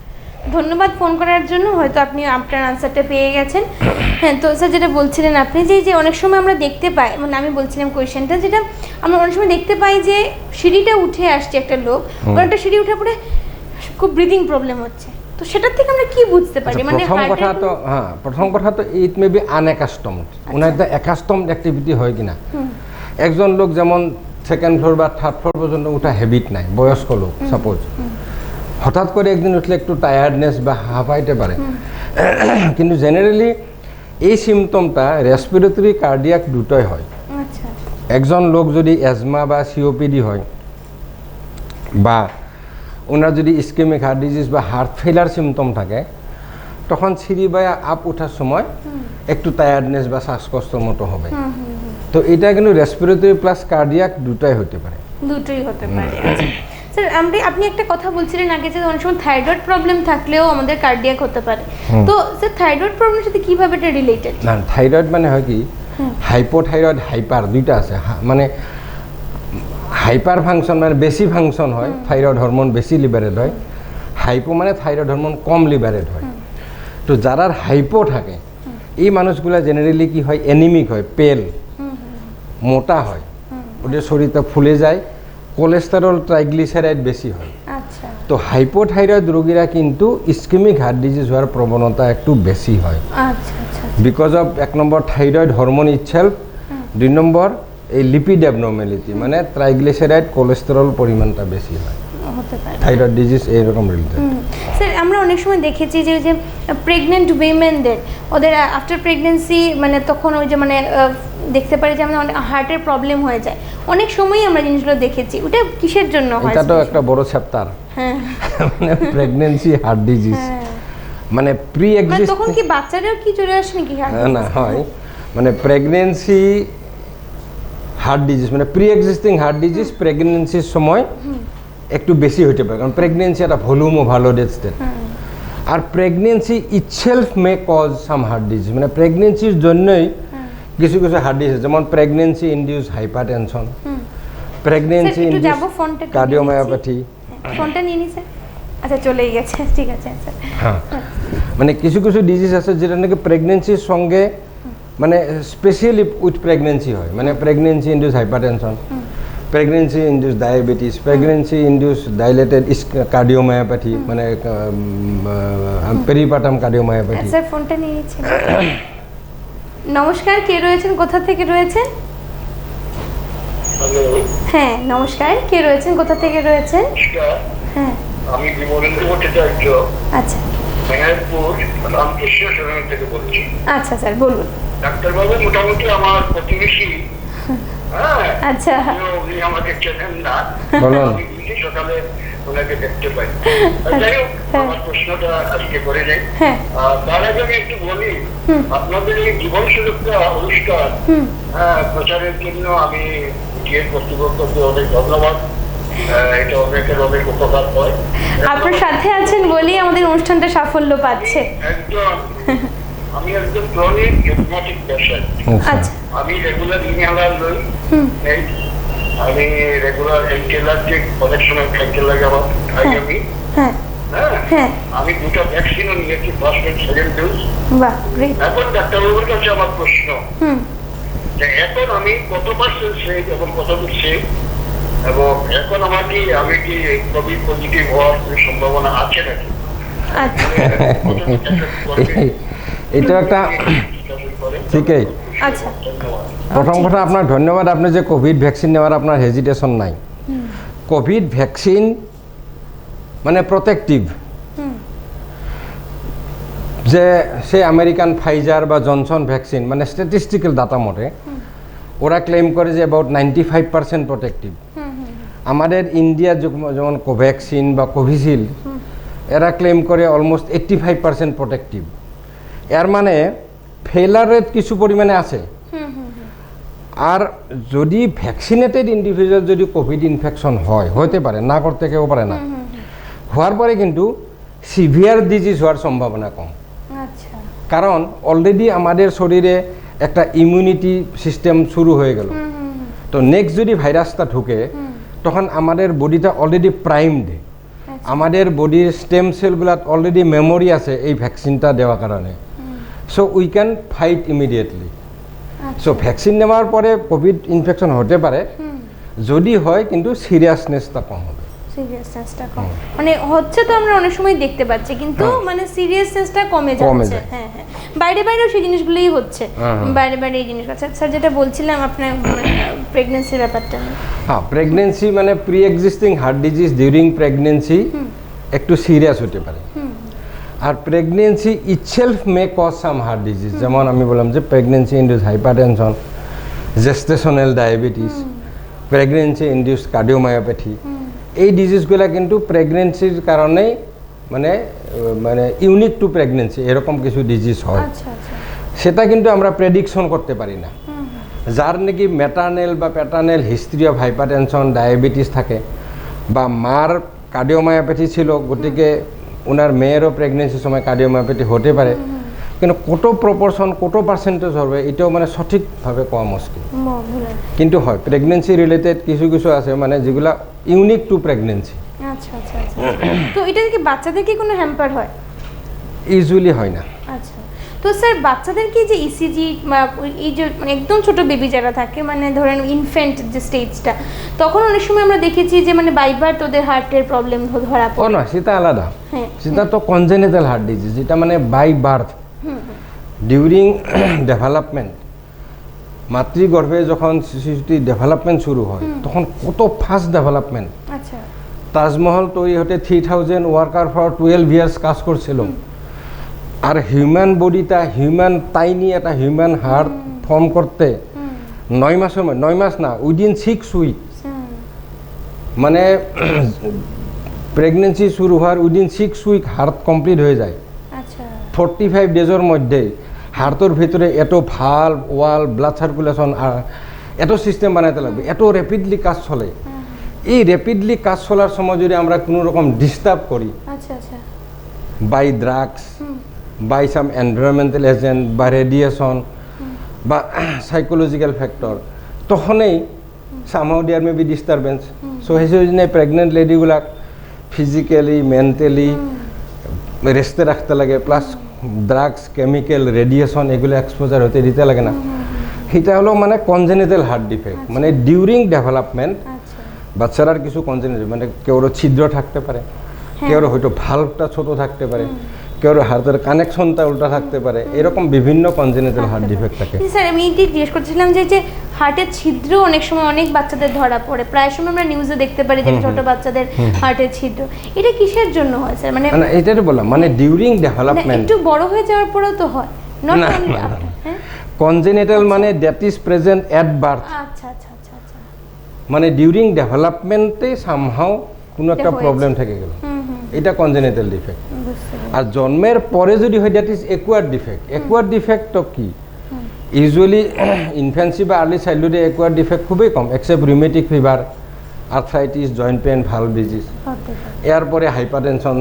ধন্যবাদ ফোন করার জন্য, হয়তো আপনি আপনার আনসারটা পেয়ে গেছেন। হ্যাঁ, তো স্যার যেটা বলছিলেন আপনি যে অনেক সময় আমরা দেখতে পাই, মানে আমি বলছিলাম কোয়েশ্চেনটা, যেটা আমরা অনেক সময় দেখতে পাই যে সিঁড়িটা উঠে আসছে একটা লোক, অনেকটা সিঁড়ি উঠে পড়ে খুব ব্রিদিং প্রবলেম হচ্ছে, তো সেটার থেকে আমরা কি বুঝতে পারি? মানে
প্রথম কথা তো ইট মে বি আনএকাস্টমড, ওনার একটা অ্যাকাস্টমড অ্যাক্টিভিটি হয় কিনা। একজন লোক যেমন সেকেন্ড ফ্লোর বা থার্ড ফ্লোর পর্যন্ত ওঠা হ্যাবিট নাই, বয়স্ক লোক সাপোজ, হঠাৎ করে একদিন উঠলে একটু টায়ার্ডনেস বা হাঁপাইতে পারে, কিন্তু জেনারেলি এই সিমটমটা রেসপিরেটরি কার্ডিয়াক দুটোই হয়। একজন লোক যদি অ্যাজমা বা সিওপিডি হয়, বা ওনার যদি ইস্কেমিক হার্ট ডিজিজ বা হার্ট ফেলার সিমটম থাকে, তখন সিঁড়ি বা আপ ওঠার সময় একটু টায়ার্ডনেস বা শ্বাসকষ্টর মতো হবে। তো এটা কিন্তু রেসপিরেটরি প্লাস কার্ডিয়াক দুটোই হতে পারে।
স্যার আপনি একটা কথা বলছিলেন আগে যে অনেক সময় থাইরয়েড প্রবলেম থাকলেও আমাদের কার্ডিয়াক হতে পারে, তো স্যার থাইরয়েড প্রবলেমের সাথে কিভাবে এটা রিলেটেড?
না, থাইরয়েড মানে হয় কি, হাইপোথাইরয়েড হাইপার দুইটা আছে, মানে হাইপার ফাংশন মানে বেশি ফাংশন হয়, থাইরয়েড হরমোন বেশি লিবারেট হয়, হাইপো মানে থাইরয়েড হরমোন কম লিবারেট হয়। তো যারা হাইপো থাকে এই মানুষগুলো জেনারেলি কি হয়, অ্যানিমিক হয়, পেল, মোটা হয়, ওদের শরীরটা ফুলে যায়, কোলেস্টেরল ট্রাইগ্লিসারাইড বেশি হয়। তো হাইপোথাইরয়েড রোগীরা কিন্তু ইস্কেমিক হার্ট ডিজিজ হওয়ার প্রবণতা একটু বেশি হয়, because of 1 number thyroid hormone itself, 2 নম্বর এই লিপিড অ্যাবনর্মালিটি, মানে ট্রাইগ্লিসারাইড কোলেস্টেরল পরিমাণটা বেশি হয়, থাইরয়েড ডিজিজ এইরকম রিলেটেড।
স্যার আমরা অনেক সময় দেখেছি যে প্রেগনেন্ট উইমেনদের ওদের আফটার প্রেগনেন্সি মানে তখন ওই যে মানে দেখতে পারি যে আমাদের হার্টের প্রবলেম হয়ে যায়, অনেক সময়ই আমরা জিনিসগুলো দেখেছি, ওটা কিসের জন্য হয়?
এটা তো একটা বড় চ্যাপ্টার, মানে প্রেগন্যান্সি হার্ট ডিজিজ, মানে প্রি এক্সিস্টিং,
তখন কি বাচ্চারাও কি চলে আসে নাকি হার্ট?
না হয়, মানে প্রেগন্যান্সি হার্ট ডিজিজ মানে প্রি এক্সিস্টিং হার্ট ডিজিজ প্রেগন্যান্সির সময় একটু বেশি হতে পারে, কারণ প্রেগন্যান্সি একটা ভলিউমও ভালো ডেস্টেড, আর প্রেগন্যান্সি ইটসেলফ মে কজ সাম হার্ট ডিজিজ, মানে প্রেগন্যান্সির জন্যই কিছু কিছু হার্ট ডিজিজ, যেমন প্রেগন্যান্সি ইনডিউস হাইপারটেনশন, প্রেগনেন্সি
একটু
ইনডিউস
যাবো, ফোনটা একটু
কার্ডিওমায়োপ্যাথি।
ফোনটা নিয়ে নিছে, আচ্ছা চলেই গেছে, ঠিক আছে স্যার।
হ্যাঁ, মানে কিছু কিছু ডিজিজ আছে যেটা নাকি প্রেগনেন্সির সঙ্গে মানে স্পেশালি উইথ প্রেগনেন্সি হয়, মানে pregnancy induce hypertension, pregnancy induce diabetes, pregnancy induce dilated cardiomyopathy, মানে পেরিপাটাম কার্ডিওমায়োপ্যাথি।
স্যার ফোনটা নিয়ে নিচ্ছেন। নমস্কার, কে রয়েছেন, কোথা থেকে রয়েছেন?
হ্যালো,
হ্যাঁ নমস্কার, কে রয়েছেন, কোথা থেকে রয়েছেন?
নমস্কার।
হ্যাঁ
আমি বিমলেন্দ্র ভট্টাচার্য,
আচ্ছা
মেহেরপুর রামকৃষ্ণ সরণ থেকে বলছি।
আচ্ছা স্যার বলুন।
ডাক্তারবাবু মোটামুটি আমার প্রতিবেশী, হ্যাঁ,
আচ্ছা
উনি আমাকে চেনেন না,
বলুন।
আমি বুঝি সকালে ওনাকে দেখতে পাই। যাই হোক, আমার প্রশ্নটা আজকে করে যাই।
হ্যাঁ
তার আগে আমি একটু বলি, আপনাদের এই জীবন সুরক্ষা অনুষ্ঠান প্রচারের জন্য আমি বিটিএর কর্তৃপক্ষকে অনেক ধন্যবাদ। এটা অনেকের অনেক উপকার হয়।
আপনার সাথে আছেন বলেই আমাদের অনুষ্ঠানটা সাফল্য পাচ্ছে।
একদম, আমি একজন ক্রনিক হিপনোটিক পেশেন্ট।
আচ্ছা
আমি রেগুলার ইনহেলার লই, এই আমি রেগুলার এন্টিঅ্যালার্জিক, অনেক সময় খাইতে লাগে আমার আমি,
হ্যাঁ
হ্যাঁ
হ্যাঁ
আমি দুটো ভ্যাকসিনও নিয়েছি, ফার্স্ট এন্ড সেকেন্ড ডোজ।
বাহ গ্রেট।
এখন ডাক্তারবাবুর কাছে আমার প্রশ্ন,
হুম
যে এখন আমি কত পার্সেন্ট সেফ এবং কতটুকু সেফ, এবং এখন আমার কি আমি কি কোভিড পজিটিভ হওয়ার কোনো সম্ভাবনা আছে নাকি?
আচ্ছা
এটা একটা ঠিকই।
আচ্ছা
প্রথম কথা আপনার ধন্যবাদ, আপনি যে কোভিড ভ্যাকসিন নেওয়ার আপনার হেজিটেশন নাই। কোভিড ভ্যাকসিন মানে প্রোটেক্টিভ, যে সে আমেরিকান ফাইজার বা জনসন ভ্যাকসিন মানে স্ট্যাটিস্টিক্যাল ডাটা মতে ওরা ক্লেম করে যে অ্যাবাউট 95% প্রোটেক্টিভ। আমাদের ইন্ডিয়া যেমন কোভ্যাক্সিন বা কোভিশিল্ড এরা ক্লেম করে অলমোস্ট 85% প্রোটেক্টিভ। এর মানে ফেলার রেট কিছু পরিমাণে আছে। আর যদি ভ্যাকসিনেটেড ইন্ডিভিজুয়াল যদি কোভিড ইনফেকশন হয়, হতে পারে, না করতে কেউ পারে না, হওয়ার পরে কিন্তু সিভিয়ার ডিজিজ হওয়ার সম্ভাবনা কম।
আচ্ছা
কারণ অলরেডি আমাদের শরীরে একটা ইমিউনিটি সিস্টেম শুরু হয়ে গেল। তো নেক্সট যদি ভাইরাসটা ঢুকে তখন আমাদের বডিটা অলরেডি প্রাইমড, আমাদের বডির স্টেম সেলগুলাত অলরেডি মেমোরি আছে এই ভ্যাকসিনটা দেওয়ার কারণে। So we can fight immediately. So vaccine নেওয়ার পরে কোভিড ইনফেকশন হতে পারে, যদি হয় কিন্তু সিরিয়াসনেসটা কম হবে।
সিরিয়াসনেসটা কম মানে হচ্ছে, তো আমরা অনেক সময় দেখতে পাচ্ছি, কিন্তু মানে সিরিয়াসনেসটা কমে যাচ্ছে। হ্যাঁ হ্যাঁ, বাইরে বাইরেও সেই জিনিসগুলোই হচ্ছে, বাইরে বাইরে এই জিনিস। আচ্ছা স্যার, যেটা বলছিলাম আপনার প্রেগনেন্সির ব্যাপারটা।
হ্যাঁ, প্রেগনেন্সি মানে pre existing heart disease during pregnancy একটু সিরিয়াস হতে পারে। আর প্রেগনেন্সি ইটসেলফ মে কজ সাম হার্ট ডিজিজ, যেমন আমি বললাম যে pregnancy induce hypertension, gestational diabetes, pregnancy induce cardiomyopathy, এই ডিজিজগুলো কিন্তু প্রেগনেন্সির কারণেই মানে মানে ইউনিক টু প্রেগনেন্সি এরকম কিছু ডিজিজ হয়। সেটা কিন্তু আমরা প্রেডিকশন করতে পারি না। যার নাকি ম্যাটার্নাল বা paternal history of hypertension, diabetes থাকে, বা মার কার্ডিওমায়োপ্যাথি ছিল, গতিকে ওনার মেয়েরও প্রেগনেন্সির সময় কার্ডিওমায়োপ্যাথি হতে পারে, কিন্তু কত প্রপোর্শন কত পার্সেন্টেজ হবে এটাও মানে সঠিকভাবে কোয়া মুশকিল। কিন্তু হয় প্রেগনেন্সি রিলেটেড কিছু কিছু আছে মানে যেগুলা ইউনিক টু প্রেগনেন্সি।
আচ্ছা আচ্ছা আচ্ছা, তো এটা কি বাচ্চাদের কি কোনো হ্যাম্পার হয়?
ইউজুয়ালি হয় না।
আচ্ছা, তো স্যার বাচ্চাদের কি যে ইসিজি বা এই যে মানে একদম ছোট বেবি যারা থাকে, মানে ধরেন ইনফ্যান্ট যে স্টেজটা, তখন অনেক সময় আমরা দেখেছি যে মানে বাইবার তোদের হার্টের প্রবলেম ধরা
ও
পড়ে।
না, সেটা আলাদা।
হ্যাঁ,
সেটা তো কনজেনিটাল হার্ট ডিজিজ, যেটা মানে বাই বার্থ ডিউরিং ডেভেলপমেন্ট। মাতৃগর্ভে যখন শিশুটি ডেভেলপমেন্ট শুরু হয় তখন কত ফাস্ট ডেভেলপমেন্ট।
আচ্ছা,
তাজমহল তৈরি হতে 3000 ওয়ার্কার ফর 12 ইয়ার্স কাজ করছিল। আর হিউম্যান বডিটা হিউম্যান তাইনি একটা হিউম্যান হার্ট ফর্ম করতে 9 মাস সময়, 9 মাস না, উইদিন 6 উইক, মানে প্রেগনেন্সি শুরু হওয়ার উইদিন 6 উইক হার্ট কমপ্লিট হয়ে যায়।
আচ্ছা,
45 ডেজের মধ্যে হার্টের ভিতরে এত ভাল্ব, ওয়াল, ব্লাড সার্কুলেশন আর এত সিস্টেম বানাইতে লাগবে, এত র্যাপিডলি কাজ চলে। এই র্যাপিডলি কাজ চলার সময় যদি আমরা কোনো রকম ডিস্টার্ব করি,
আচ্ছা আচ্ছা,
by drugs, by some environmental agent, বা রেডিয়েশন, বা সাইকোলজিক্যাল ফ্যাক্টর, তখনই somehow there may be disturbance. So সেই জন্য প্রেগনেন্ট লেডিগুলাক ফিজিক্যালি মেন্টালি রেস্টে রাখতে লাগে, প্লাস ড্রাগস কেমিক্যাল রেডিয়েশন এগুলো এক্সপোজার হতে দিতে লাগে না। সেটা হলো মানে কনজেনিটাল হার্ট ডিফেক্ট, মানে ডিউরিং ডেভেলপমেন্ট
আচ্ছা
বাচ্চারার কিছু কনজেনিটাল, মানে কেউর ছিদ্র থাকতে পারে, কেউর হয়তো ভাল্বটা ছোট থাকতে পারে, কেউর হার্টের কানেকশনটা উল্টা থাকতে পারে, এরকম বিভিন্ন কনজেনিটাল হার্ট ডিফেক্ট থাকে।
স্যার আমি এটি জিজ্ঞেস করছিলাম যে হার্টের ছিদ্র অনেক সময় অনেক বাচ্চাদের ধরা পড়ে, প্রায় সময় আমরা নিউজে দেখতে পারি যে ছোট বাচ্চাদের হার্টের ছিদ্র, এটা কিসের জন্য হয় স্যার? মানে
না এটাই বললাম, মানে ডিউরিং ডেভেলপমেন্ট,
একটু বড় হয়ে যাওয়ার পরেও তো হয়, নট অনলি আফটার। হ্যাঁ
কনজেনিটাল মানে that is present at birth,
আচ্ছা আচ্ছা আচ্ছা আচ্ছা
মানে ডিউরিং ডেভেলপমেন্টে সামহাও কোনো একটা
হয়েছে।
প্রবলেম থেকে গেল,
হুম হুম
এটা কনজেনিটাল ডিফেক্ট।
বুঝতে পারছি।
আর জন্মের পরে যদি হয় that is acquired defect. Acquired defect তো কি, ইউজুয়ালি ইনফ্যান্সি বা আর্লি চাইল্ডহুডে অ্যাকুয়ার্ড ডিফেক্ট খুবই কম, except rheumatic fever, arthritis, joint pain, valve disease,
হতে পারে
এরপরে হাইপারটেনশন,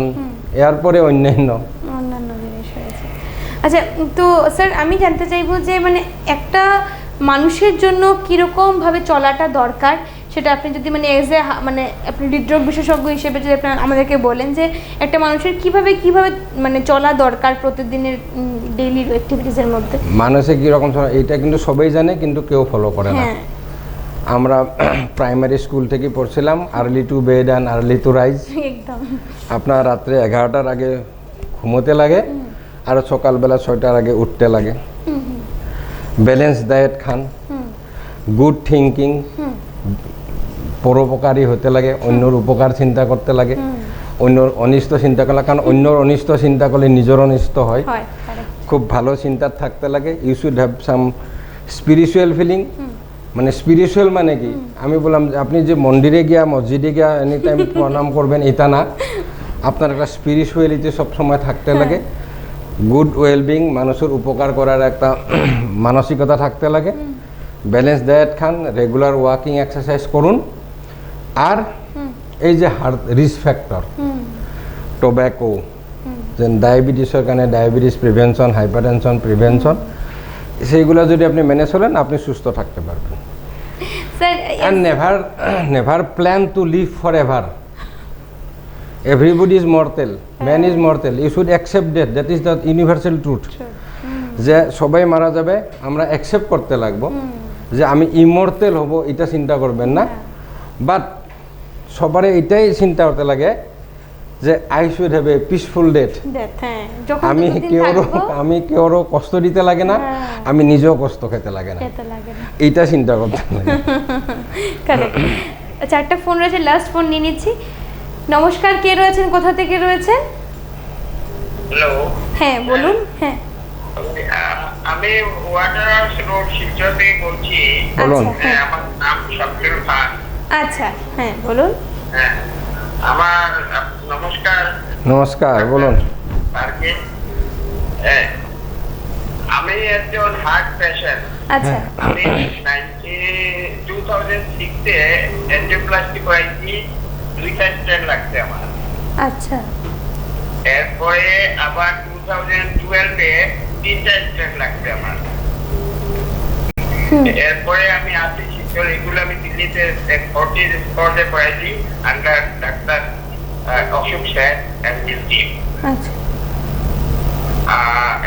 এরপরে অন্যান্য।
অন্যান্য জিনিস হয়েছে। আচ্ছা তো স্যার আমি জানতে চাইবো যে মানে একটা মানুষের জন্য কীরকমভাবে চলাটা দরকার, সেটা আপনি যদি মানে এজ এ মানে আপনি হৃদরোগ বিশেষজ্ঞ হিসেবে যদি আপনি আমাদেরকে বলেন যে একটা মানুষের কিভাবে মানে চলা দরকার প্রতিদিনের ডেইলি অ্যাক্টিভিটিসের মধ্যে।
মানুষে কীরকম এটা কিন্তু সবাই জানে, কিন্তু কেউ ফলো করে না।
হ্যাঁ
আমরা প্রাইমারি স্কুল থেকে পড়ছিলাম early to bed and early to rise.
একদম
আপনার রাত্রে 11টার আগে ঘুমোতে লাগে আর সকালবেলা 6টার আগে উঠতে লাগে। ব্যালেন্স ডায়েট খান, গুড থিঙ্কিং, পরোপকারী হতে লাগে, অন্যর উপকার চিন্তা করতে লাগে, অন্যর অনিষ্ট চিন্তা করলে, কারণ অন্যর অনিষ্ট চিন্তা করলে নিজের অনিষ্ট হয়।
হয় correct।
খুব ভালো চিন্তা থাকতে লাগে। You should have some spiritual feeling. মানে স্পিরিচুয়াল মানে কি, আমি বললাম যে আপনি যে মন্দিরে গিয়া মসজিদে গিয়া এনি টাইম প্রণাম করবেন এটা না, আপনার একটা স্পিরিচুয়ালিটি সবসময় থাকতে লাগে। গুড ওয়েলবিং, মানুষের উপকার করার একটা মানসিকতা থাকতে লাগে। ব্যালেন্স ডায়েট খান, রেগুলার ওয়াকিং এক্সারসাইজ করুন। আর এই যে হার্ট রিস্ক ফ্যাক্টর, টোব্যাকো, যেন ডায়াবেটিসের কারণে ডায়াবেটিস প্রিভেনশন, হাইপারটেনশন প্রিভেনশন, সেইগুলো যদি আপনি মেনে চলেন আপনি সুস্থ থাকতে পারবেন।
Sir
and never plan to live for ever. Everybody is mortal, man is mortal, you should accept that is the universal truth. যে সবাই মারা যাবে, আমরা অ্যাকসেপ্ট করতে লাগবো যে আমি ইমর্টেল হব, এটা চিন্তা করবেন না। বাট সবারই এটাই চিন্তা করতে লাগে যে I should have a peaceful death.
হ্যাঁ যখন
আমি কেউরও কষ্ট দিতে লাগে না, আমি নিজেও কষ্ট খেতে লাগে না,
খেতে লাগে না।
এইটা চিন্তা করতে লাগে।
কারেক্ট। আচ্ছা একটা ফোন রয়েছে, লাস্ট ফোন নিয়ে নিচ্ছি। নমস্কার, কে রয়েছেন, কোথা থেকে রয়েছেন?
হ্যালো,
হ্যাঁ বলুন। হ্যাঁ
আমি ওয়াটার হাউস রোড শিলচর থেকে বলছি।
বলুন।
আমার নাম শাকিল খান।
আচ্ছা হ্যাঁ বলুন।
হ্যাঁ, আমার নমস্কার।
নমস্কার, বলুন।
স্যারকে। আমি একজন হার্ট পেশেন্ট।
আচ্ছা
আমি 2006-এ এনজিওপ্লাস্টি করাইছি, 2টা স্টেন্ট লাগছে আমার।
আচ্ছা
এরপরে আবার 2012-এ 3টা স্টেন্ট লাগছে আমার। এরপরে আমি আসি শিলচর, এগুলো আমি দিল্লিতে ফোর্টিজ স্পটে করাইছি under doctor Ashok sir and his team.
আচ্ছা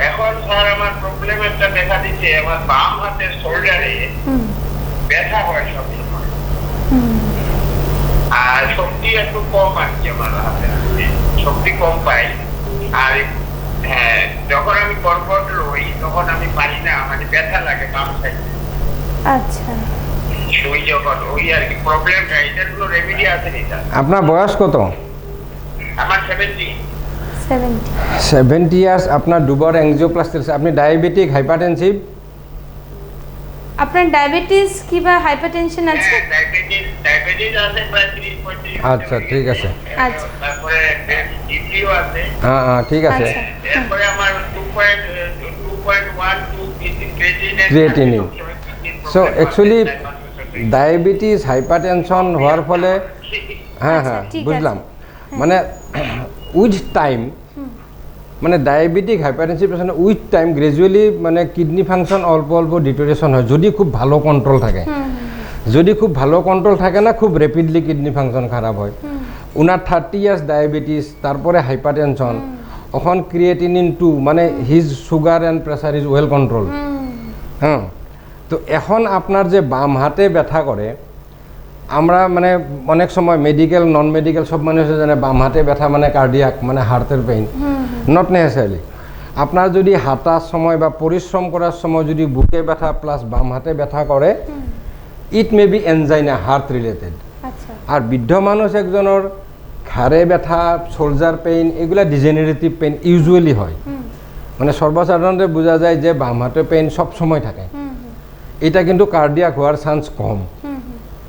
এখন স্যার আমার প্রবলেম একটা দেখা দিচ্ছে, আমার বাম হাতের শোল্ডারে ব্যথা হয় সবসময়, আর শক্তি একটু কম আসছে আমার হাতে, শক্তি কম পাই। আর হ্যাঁ, যখন আমি কর্কট লই তখন আমি পারি না, মানে ব্যথা লাগে বাম সাইডে।
আচ্ছা
শুই যখন ওই আর কি প্রবলেমটা, এটার কোনো রেমেডি আছে নি স্যার?
আপনার বয়স কত?
আমার 70।
70 ইয়ার্স। আপনার দুবার এনজিওপ্লাস্টি, আপনি ডায়াবেটিক, হাইপারটেনসিভ?
আপনার ডায়াবেটিস কি বা হাইপারটেনশন আছে?
ডায়াবেটিস আছে প্রায় 30-35।
আচ্ছা ঠিক আছে।
আচ্ছা
তারপরে ডিপিও আছে।
হ্যাঁ হ্যাঁ ঠিক আছে।
আচ্ছা।
এরপরে আমার 2.12
creatinine. So actually diabetes, hypertension হওয়ার ফলে, হ্যাঁ হ্যাঁ
ঠিক আছে।
বুঝলাম, মানে উইথ টাইম, মানে diabetic hypertensive patient with time gradually মানে কিডনি ফাংশন অল্প অল্প ডিটোরিয়েশন হয়, যদি খুব ভালো কন্ট্রোল থাকে। যদি খুব ভালো কন্ট্রোল থাকে না, খুব র্যাপিডলি কিডনি ফাংশন খারাপ হয়। ওনার 30 ইয়ার্স ডায়াবেটিস, তারপরে হাইপার টেনশন, এখন ক্রিয়েটিনিন 2, মানে his sugar and pressure is well control. হ্যাঁ, তো এখন আপনার যে বাম হাতে ব্যথা করে, আমরা মানে অনেক সময় মেডিকেল নন মেডিকেল সব মানুষে জানে বাম হাতে ব্যথা মানে কার্ডিয়াক, মানে হার্টের পেইন। Not necessary. আপনার যদি হাঁটার সময় বা পরিশ্রম করার সময় যদি বুকে ব্যথা প্লাস বাম হাতে ব্যথা করে, it may be angina, heart related.
আচ্ছা,
আর বৃদ্ধ মানুষ একজনের ঘাড়ে ব্যথা, শোল্ডার পেইন, এগুলা ডিজেনারেটিভ পেইন ইউজুয়ালি হয়। মানে সর্বসাধারণতে বোঝা যায় যে বাম হাতে পেইন সব সময় থাকে। এটা কিন্তু কার্ডিয়াক হওয়ার চান্স কম।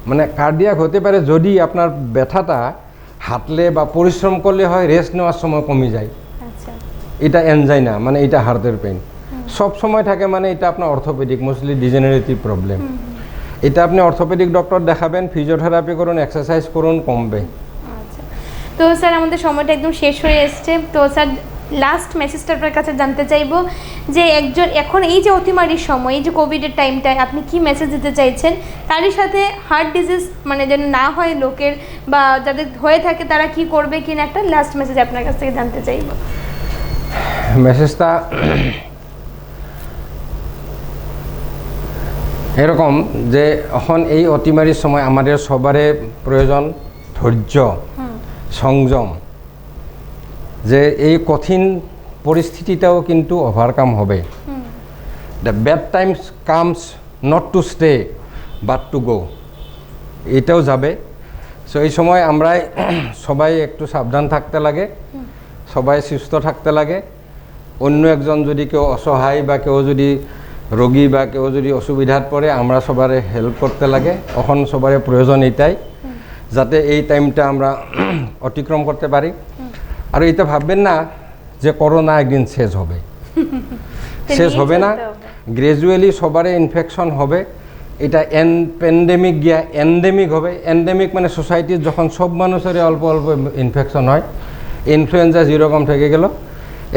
মানে কার্ডিয়াক হতে পারে যদি আপনার ব্যথাটা হাঁটলে বা পরিশ্রম করলে হয়, রেস্ট নেওয়ার সময় কমে যায়।
আচ্ছা,
এটা এনজাইনা, মানে এটা হার্টের পেইন সব সময় থাকে, মানে এটা আপনার অর্থোপেডিক মোস্টলি ডিজেনারেটিভ প্রবলেম। এটা আপনি অর্থোপেডিক ডক্টর দেখাবেন, ফিজিওথেরাপি করুন, এক্সারসাইজ করুন, কমবে।
আচ্ছা। তো স্যার আমাদের সময়টা একদম শেষ হয়ে এসছে। তো স্যার লাস্ট মেসেজটা আপনার কাছে জানতে চাইবো যে একজন এখন এই যে অতিমারির সময়, এই যে কোভিডের টাইমটায় আপনি কি মেসেজ দিতে চাইছেন? তারই সাথে হার্ট ডিজিজ মানে যেন না হয় লোকের, বা যাদের হয়ে থাকে তারা কি করবে কিনা, একটা লাস্ট মেসেজ আপনার কাছ থেকে জানতে চাইবো।
মেসেজটা এরকম যে এখন এই অতিমারির সময় আমাদের সবারই প্রয়োজন ধৈর্য, সংযম, যে এই কঠিন পরিস্থিতিটাও কিন্তু ওভারকাম হবে। The bad Times comes not to stay but to go, এটাও যাবে। সো এই সময় আমরা সবাই একটু সাবধান থাকতে লাগে, সবাই সুস্থ থাকতে লাগে। অন্য একজন যদি কেউ অসহায় বা কেউ যদি রোগী বা কেউ যদি অসুবিধাত পড়ে, আমরা সবারে হেল্প করতে লাগে। এখন সবারে প্রয়োজন এটাই, যাতে এই টাইমটা আমরা অতিক্রম করতে পারি। আর এটা ভাববেন না যে করোনা একদিন শেষ হবে, শেষ হবে না। গ্র্যাজুয়ালি সবারই ইনফেকশন হবে। এটা প্যান্ডেমিক গিয়া এন্ডেমিক হবে। এন্ডেমিক মানে সোসাইটির যখন সব মানুষেরই অল্প অল্প ইনফেকশন হয়, ইনফ্লুয়েঞ্জা যেরকম থেকে গেল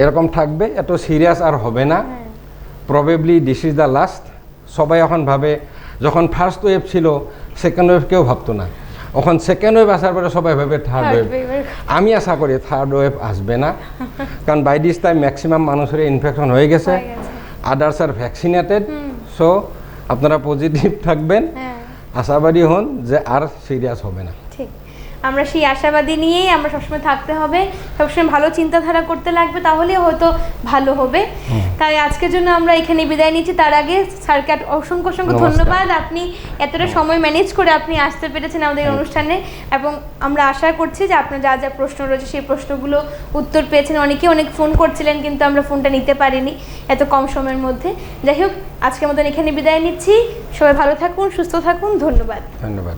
এরকম থাকবে, এত সিরিয়াস আর হবে না। Probably this is the last. সবাই এখন ভাবে, যখন ফার্স্ট ওয়েভ ছিল সেকেন্ড ওয়েভ কেউ ভাবতো না, এখন সেকেন্ড ওয়েভ আসার পরে সবাই ভাবে থার্ড ওয়েভ। আমি আশা করি থার্ড ওয়েভ আসবে না, কারণ বাই দিস টাইম ম্যাক্সিমাম মানুষের ইনফেকশন হয়ে গেছে, আদার্স আর ভ্যাকসিনেটেড। সো আপনারা পজিটিভ থাকবেন, আশাবাদী হন যে আর সিরিয়াস হবে না।
ঠিক, আমরা সেই আশাবাদী নিয়েই আমরা সবসময় থাকতে হবে, সবসময় ভালো চিন্তাধারা করতে লাগবে, তাহলে হয়তো ভালো হবে। তাই আজকের জন্য আমরা এখানে বিদায় নিচ্ছি। তার আগে স্যারকে অসংখ্য অসংখ্য ধন্যবাদ, আপনি এতটা সময় ম্যানেজ করে আপনি আসতে পেরেছেন আমাদের অনুষ্ঠানে, এবং আমরা আশা করছি যে আপনার যা যা প্রশ্ন রয়েছে সেই প্রশ্নগুলো উত্তর পেয়েছেন। অনেকেই অনেক ফোন করছিলেন, কিন্তু আমরা ফোনটা নিতে পারিনি এত কম সময়ের মধ্যে। যাই হোক, আজকের মতন এখানে বিদায় নিচ্ছি। সবাই ভালো থাকুন, সুস্থ থাকুন, ধন্যবাদ।
ধন্যবাদ।